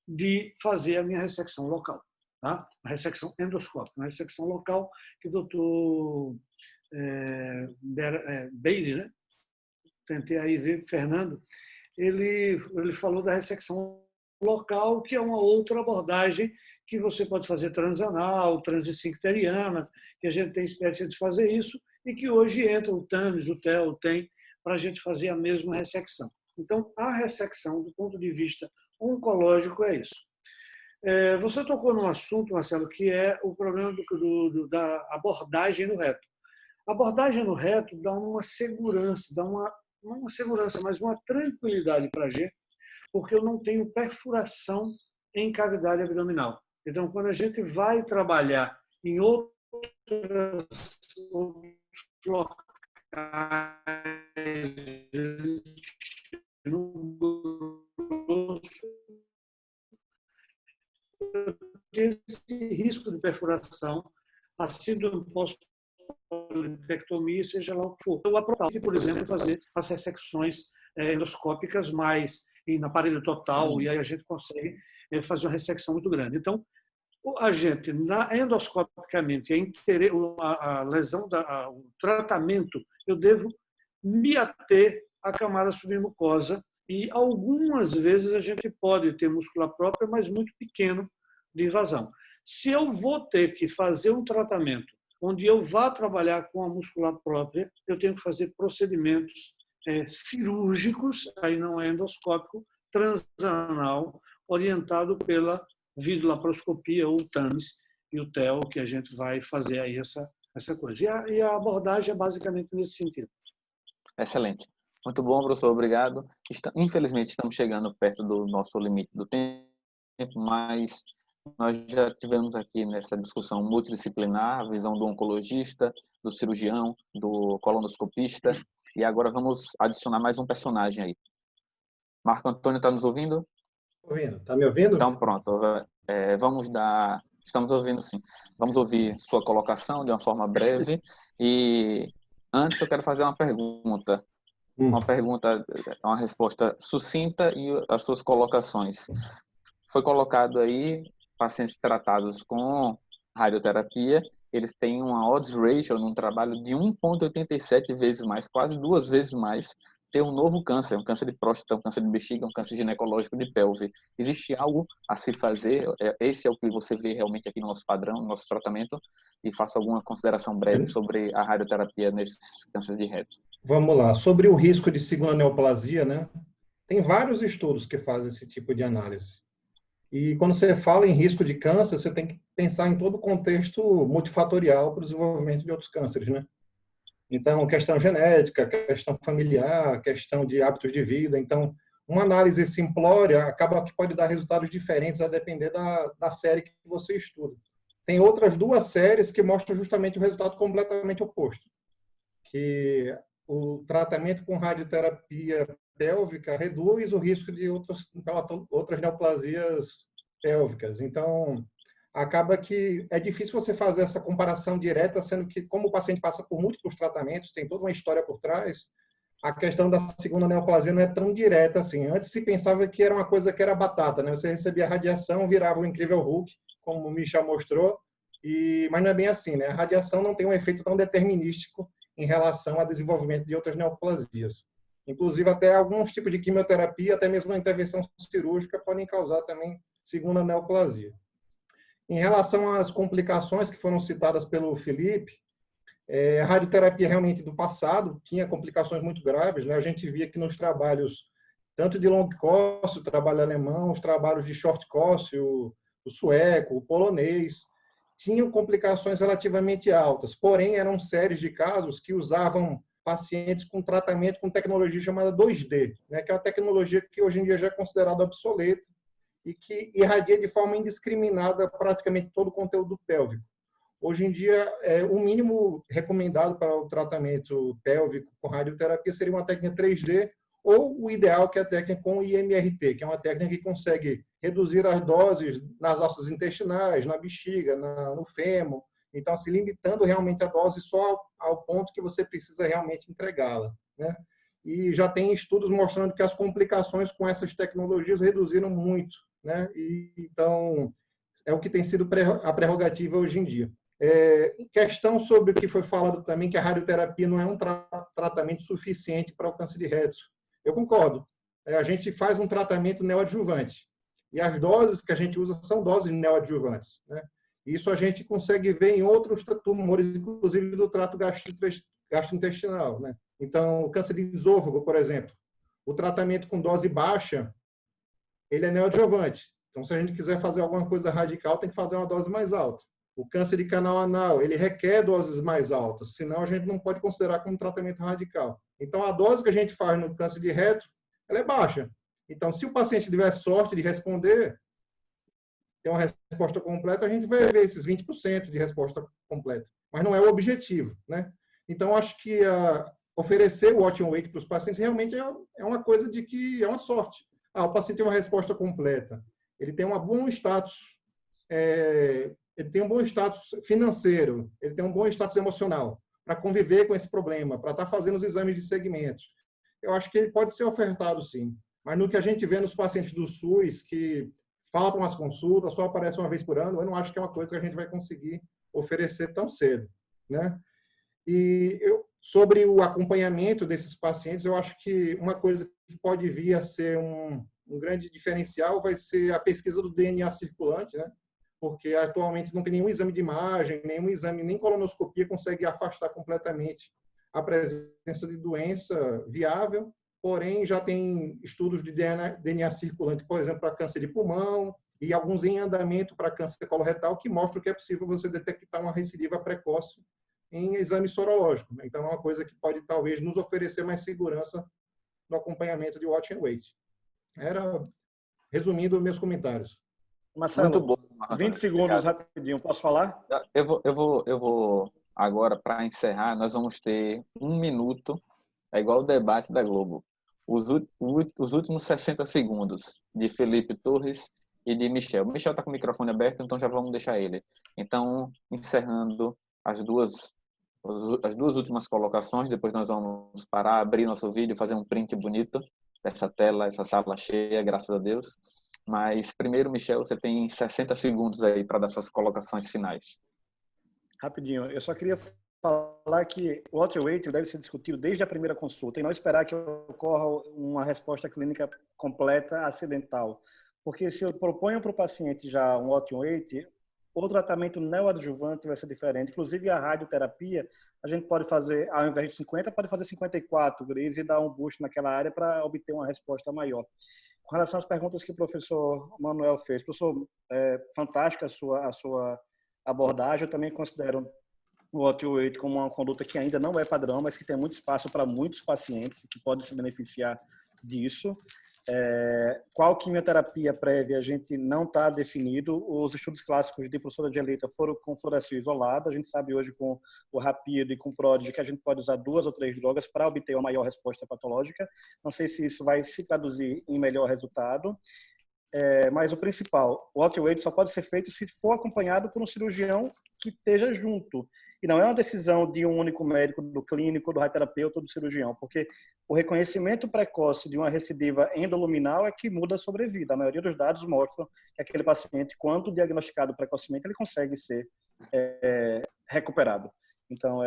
de fazer a minha ressecção local. Tá? A ressecção endoscópica, uma ressecção local que o doutor Beire, né? Tentei aí ver, Fernando, ele falou da ressecção local, que é uma outra abordagem que você pode fazer transanal, transesfincteriana, que a gente tem experiência de fazer isso, e que hoje entra o TAMIS, o TEL, tem, para a gente fazer a mesma ressecção. Então, a ressecção, do ponto de vista oncológico, é isso. Você tocou num assunto, Marcelo, que é o problema da abordagem no reto. A abordagem no reto dá uma segurança, não uma segurança, mas uma tranquilidade para a gente, porque eu não tenho perfuração em cavidade abdominal. Então, quando a gente vai trabalhar em outros locais, no grosso, esse risco de perfuração, a síndrome pós-polipectomia, seja lá o que for. Eu aproveito, por exemplo, fazer as ressecções endoscópicas mais no aparelho total, e aí a gente consegue fazer uma ressecção muito grande. Então, a gente, endoscopicamente, a lesão, o tratamento, eu devo me ater à camada submucosa e algumas vezes a gente pode ter múscula própria, mas muito pequeno de invasão. Se eu vou ter que fazer um tratamento onde eu vá trabalhar com a muscular própria, eu tenho que fazer procedimentos cirúrgicos, aí não é endoscópico, transanal, orientado pela videolaparoscopia ou TAMIS e o TEL, que a gente vai fazer aí essa coisa. E a abordagem é basicamente nesse sentido. Excelente. Muito bom, professor. Obrigado. Infelizmente, estamos chegando perto do nosso limite do tempo, mas nós já tivemos aqui nessa discussão multidisciplinar a visão do oncologista, do cirurgião, do colonoscopista, e agora vamos adicionar mais um personagem aí. Marco Antônio, está nos ouvindo? Ouvindo. Está me ouvindo? Então, pronto. Estamos ouvindo, sim. Vamos ouvir sua colocação de uma forma breve. E antes eu quero fazer uma pergunta. Uma resposta sucinta e as suas colocações. Foi colocado aí, pacientes tratados com radioterapia, eles têm uma odds ratio num trabalho de 1,87 vezes mais, quase 2 vezes mais, ter um novo câncer, um câncer de próstata, um câncer de bexiga, um câncer ginecológico de pelve. Existe algo a se fazer? Esse é o que você vê realmente aqui no nosso padrão, no nosso tratamento? E faça alguma consideração breve sobre a radioterapia nesses cânceres de reto. Vamos lá. Sobre o risco de segunda neoplasia, né? Tem vários estudos que fazem esse tipo de análise. E quando você fala em risco de câncer, você tem que pensar em todo o contexto multifatorial para o desenvolvimento de outros cânceres, né? Então, questão genética, questão familiar, questão de hábitos de vida. Então, uma análise simplória acaba que pode dar resultados diferentes a depender da série que você estuda. Tem outras 2 séries que mostram justamente o resultado completamente oposto, que o tratamento com radioterapia pélvica reduz o risco de outras neoplasias pélvicas. Então, acaba que é difícil você fazer essa comparação direta, sendo que, como o paciente passa por múltiplos tratamentos, tem toda uma história por trás, a questão da segunda neoplasia não é tão direta assim. Antes se pensava que era uma coisa que era batata, né? Você recebia radiação, virava o incrível Hulk, como o Michel mostrou, mas não é bem assim, né? A radiação não tem um efeito tão determinístico em relação ao desenvolvimento de outras neoplasias. Inclusive, até alguns tipos de quimioterapia, até mesmo a intervenção cirúrgica, podem causar também segunda neoplasia. Em relação às complicações que foram citadas pelo Felipe, a radioterapia realmente do passado tinha complicações muito graves, né? A gente via que nos trabalhos, tanto de long course, o trabalho alemão, os trabalhos de short course, o sueco, o polonês, tinham complicações relativamente altas, porém eram séries de casos que usavam pacientes com tratamento com tecnologia chamada 2D, né? Que é uma tecnologia que hoje em dia já é considerada obsoleta e que irradia de forma indiscriminada praticamente todo o conteúdo pélvico. Hoje em dia, o mínimo recomendado para o tratamento pélvico com radioterapia seria uma técnica 3D ou o ideal, que é a técnica com IMRT, que é uma técnica que consegue reduzir as doses nas alças intestinais, na bexiga, no fêmur, então, assim, limitando realmente a dose só ao ponto que você precisa realmente entregá-la, né? E já tem estudos mostrando que as complicações com essas tecnologias reduziram muito, né? E, então, é o que tem sido a prerrogativa hoje em dia. Questão sobre o que foi falado também, que a radioterapia não é um tratamento suficiente para o câncer de reto. Eu concordo. A gente faz um tratamento neoadjuvante. E as doses que a gente usa são doses neoadjuvantes, né? Isso a gente consegue ver em outros tumores, inclusive do trato gastrointestinal, né? Então, o câncer de esôfago, por exemplo, o tratamento com dose baixa, ele é neoadjuvante. Então, se a gente quiser fazer alguma coisa radical, tem que fazer uma dose mais alta. O câncer de canal anal, ele requer doses mais altas, senão a gente não pode considerar como tratamento radical. Então, a dose que a gente faz no câncer de reto, ela é baixa. Então, se o paciente tiver sorte de responder, ter uma resposta completa, a gente vai ver esses 20% de resposta completa. Mas não é o objetivo, né? Então, acho que oferecer o Watch and Wait para os pacientes realmente é uma coisa de que é uma sorte. O paciente tem uma resposta completa. Ele tem um bom status, ele tem um bom status financeiro, ele tem um bom status emocional para conviver com esse problema, para estar fazendo os exames de segmento. Eu acho que ele pode ser ofertado, sim. Mas no que a gente vê nos pacientes do SUS, que faltam as consultas, só aparece uma vez por ano, eu não acho que é uma coisa que a gente vai conseguir oferecer tão cedo, né? E sobre o acompanhamento desses pacientes, eu acho que uma coisa que pode vir a ser um grande diferencial vai ser a pesquisa do DNA circulante, né? Porque atualmente não tem nenhum exame de imagem, nenhum exame, nem colonoscopia consegue afastar completamente a presença de doença viável. Porém, já tem estudos de DNA circulante, por exemplo, para câncer de pulmão e alguns em andamento para câncer coloretal que mostram que é possível você detectar uma recidiva precoce em exame sorológico. Então, é uma coisa que pode, talvez, nos oferecer mais segurança no acompanhamento de Watch and Wait. Resumindo meus comentários. Marcelo, Muito bom. 20 segundos, rapidinho. Posso falar? Eu vou agora, para encerrar, nós vamos ter 1 minuto, é igual o debate da Globo. Os últimos 60 segundos de Felipe Torres e de Michel. Michel está com o microfone aberto, então já vamos deixar ele. Então, encerrando as duas últimas colocações, depois nós vamos parar, abrir nosso vídeo, fazer um print bonito dessa tela, essa sala cheia, graças a Deus. Mas primeiro, Michel, você tem 60 segundos aí para dar suas colocações finais. Rapidinho, eu só queria falar que o Watch and Wait deve ser discutido desde a primeira consulta e não esperar que ocorra uma resposta clínica completa acidental. Porque se eu proponho para o paciente já um Watch and Wait, o tratamento neoadjuvante vai ser diferente. Inclusive a radioterapia, a gente pode fazer, ao invés de 50, pode fazer 54 grays e dar um boost naquela área para obter uma resposta maior. Com relação às perguntas que o professor Manuel fez, professor, fantástica a sua abordagem. Eu também considero o Watch and Wait como uma conduta que ainda não é padrão, mas que tem muito espaço para muitos pacientes que podem se beneficiar disso. Qual quimioterapia prévia a gente não está definido. Os estudos clássicos de professora Angelita foram com fluorescência isolada. A gente sabe hoje com o Rapido e com o Prodigy que a gente pode usar 2 ou 3 drogas para obter uma maior resposta patológica. Não sei se isso vai se traduzir em melhor resultado. Mas o principal, o Watch and Wait só pode ser feito se for acompanhado por um cirurgião que esteja junto. E não é uma decisão de um único médico, do clínico, do radioterapeuta ou do cirurgião, porque o reconhecimento precoce de uma recidiva endoluminal é que muda a sobrevida. A maioria dos dados mostram que aquele paciente, quando diagnosticado precocemente, ele consegue ser recuperado. Então,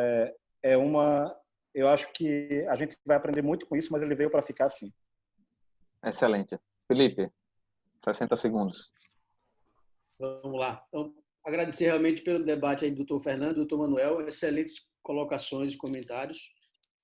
eu acho que a gente vai aprender muito com isso, mas ele veio para ficar assim. Excelente. Felipe, 60 segundos. Vamos lá. Então, agradecer realmente pelo debate aí do doutor Fernando, do doutor Manuel, excelentes colocações e comentários.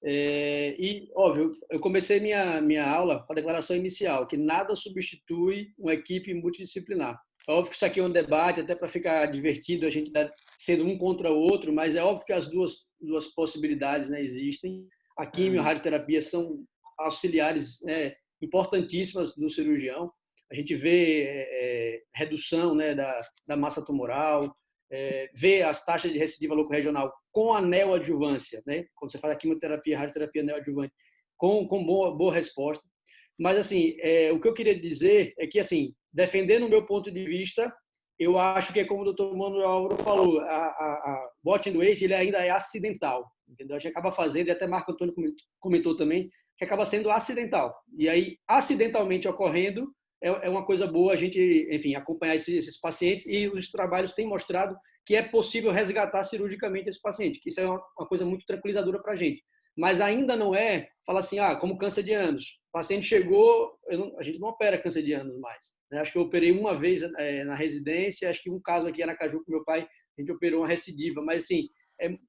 E, óbvio, eu comecei minha aula com a declaração inicial, que nada substitui uma equipe multidisciplinar. Óbvio que isso aqui é um debate, até para ficar divertido, a gente está sendo um contra o outro, mas é óbvio que as duas possibilidades, né, existem. A quimio e a radioterapia são auxiliares, né, importantíssimas do cirurgião. A gente vê redução, né, da massa tumoral, vê as taxas de recidiva locorregional com a neoadjuvância, né? Quando você faz a quimioterapia, a radioterapia neoadjuvante, com boa resposta. Mas, assim, o que eu queria dizer é que, assim, defendendo o meu ponto de vista, eu acho que, como o Dr. Manuel Álvaro falou, a bottom weight ele ainda é acidental, entendeu? A gente acaba fazendo, e até Marco Antônio comentou também, que acaba sendo acidental. E aí, acidentalmente ocorrendo, é uma coisa boa a gente, enfim, acompanhar esses pacientes, e os trabalhos têm mostrado que é possível resgatar cirurgicamente esse paciente, que isso é uma coisa muito tranquilizadora para a gente. Mas ainda não fala assim, como câncer de ânus. O paciente chegou, a gente não opera câncer de ânus mais. Né? Acho que eu operei uma vez na residência, acho que um caso aqui em Aracaju com meu pai, a gente operou uma recidiva, mas assim,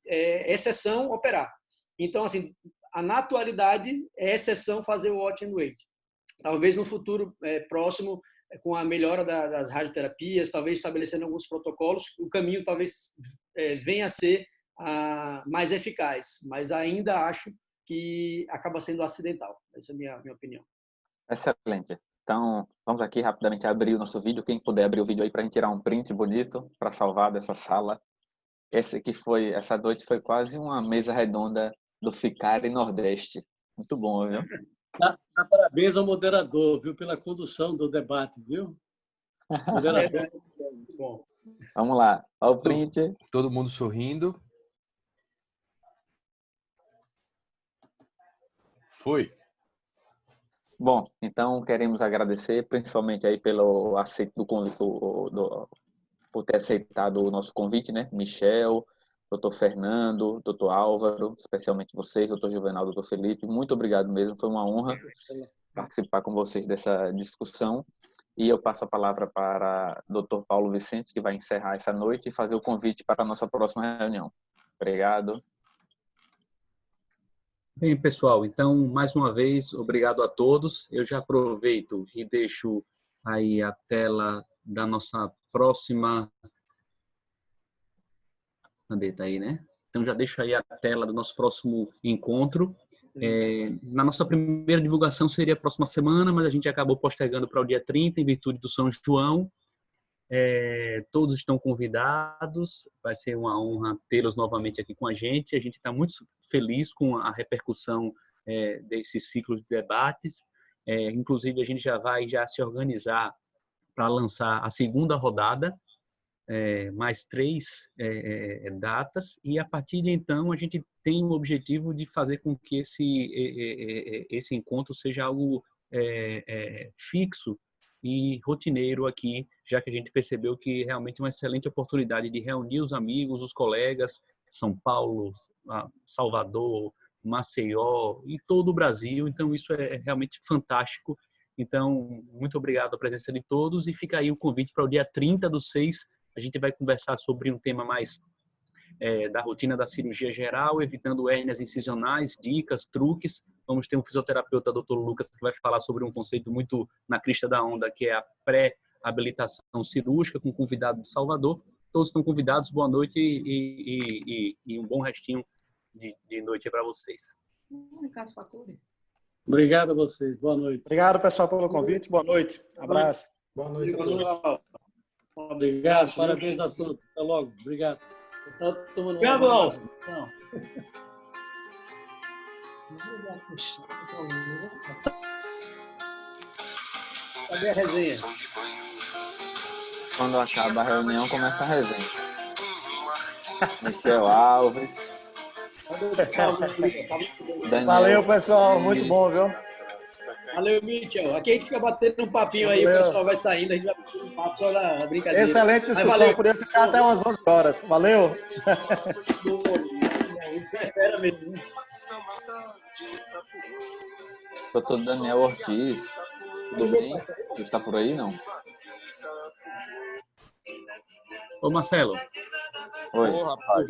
exceção operar. Então, assim, a naturalidade é exceção fazer o watch and wait. Talvez no futuro próximo, com a melhora das radioterapias, talvez estabelecendo alguns protocolos, o caminho talvez venha a ser mais eficaz, mas ainda acho que acaba sendo acidental. Essa é a minha opinião. Excelente. Então, vamos aqui rapidamente abrir o nosso vídeo. Quem puder abrir o vídeo aí para a gente tirar um print bonito para salvar dessa sala. Essa noite foi quase uma mesa redonda do Ficare Nordeste. Muito bom, viu? Parabéns ao moderador, viu, pela condução do debate, viu? Moderador. Bom. Vamos lá. Olha o print. Todo mundo sorrindo. Foi. Bom, então queremos agradecer principalmente aí pelo aceito por ter aceitado o nosso convite, né? Michel, Dr. Fernando, Dr. Álvaro, especialmente vocês, Dr. Juvenal, Dr. Felipe, muito obrigado mesmo, foi uma honra participar com vocês dessa discussão. E eu passo a palavra para Dr. Paulo Vicente, que vai encerrar essa noite e fazer o convite para a nossa próxima reunião. Obrigado. Bem, pessoal, então, mais uma vez, obrigado a todos. Eu já aproveito e deixo aí a tela da nossa próxima... Cadê? Tá aí, né? Então, já deixo aí a tela do nosso próximo encontro. Na nossa primeira divulgação seria a próxima semana, mas a gente acabou postergando para o dia 30, em virtude do São João. Todos estão convidados, vai ser uma honra tê-los novamente aqui com a gente. A gente está muito feliz com a repercussão desses ciclos de debates. Inclusive, a gente já vai se organizar para lançar a segunda rodada, mais 3 datas, e a partir de então a gente tem o objetivo de fazer com que esse encontro seja algo fixo e rotineiro aqui, já que a gente percebeu que realmente é uma excelente oportunidade de reunir os amigos, os colegas, São Paulo, Salvador, Maceió e todo o Brasil. Então isso é realmente fantástico. Então, muito obrigado a presença de todos, e fica aí o convite para o dia 30/6. A gente vai conversar sobre um tema mais da rotina da cirurgia geral, evitando hérnias incisionais, dicas, truques. Vamos ter um fisioterapeuta, Dr. Lucas, que vai falar sobre um conceito muito na crista da onda, que é a pré-habilitação cirúrgica, com um convidado de Salvador. Todos estão convidados, boa noite e um bom restinho de noite para vocês. Obrigado a vocês, boa noite. Obrigado, pessoal, pelo convite, boa noite. Abraço. Boa noite a todos. Obrigado, parabéns a todos. Até logo, obrigado. Obrigado, Alves. Cadê a resenha? Quando acaba a reunião, começa a resenha. Michel Alves. Daniel. Valeu, pessoal, muito bom, viu? Valeu, Michel. Aqui a gente fica batendo um papinho aí, Valeu. o pessoal vai saindo, a gente vai batendo um papo só na brincadeira. Excelente discussão, podia ficar até umas 11 horas. Valeu! Isso é fera mesmo. Doutor Daniel Ortiz. Tudo bem? Você está por aí, não? Ô, Marcelo. Oi. Ô, rapaz.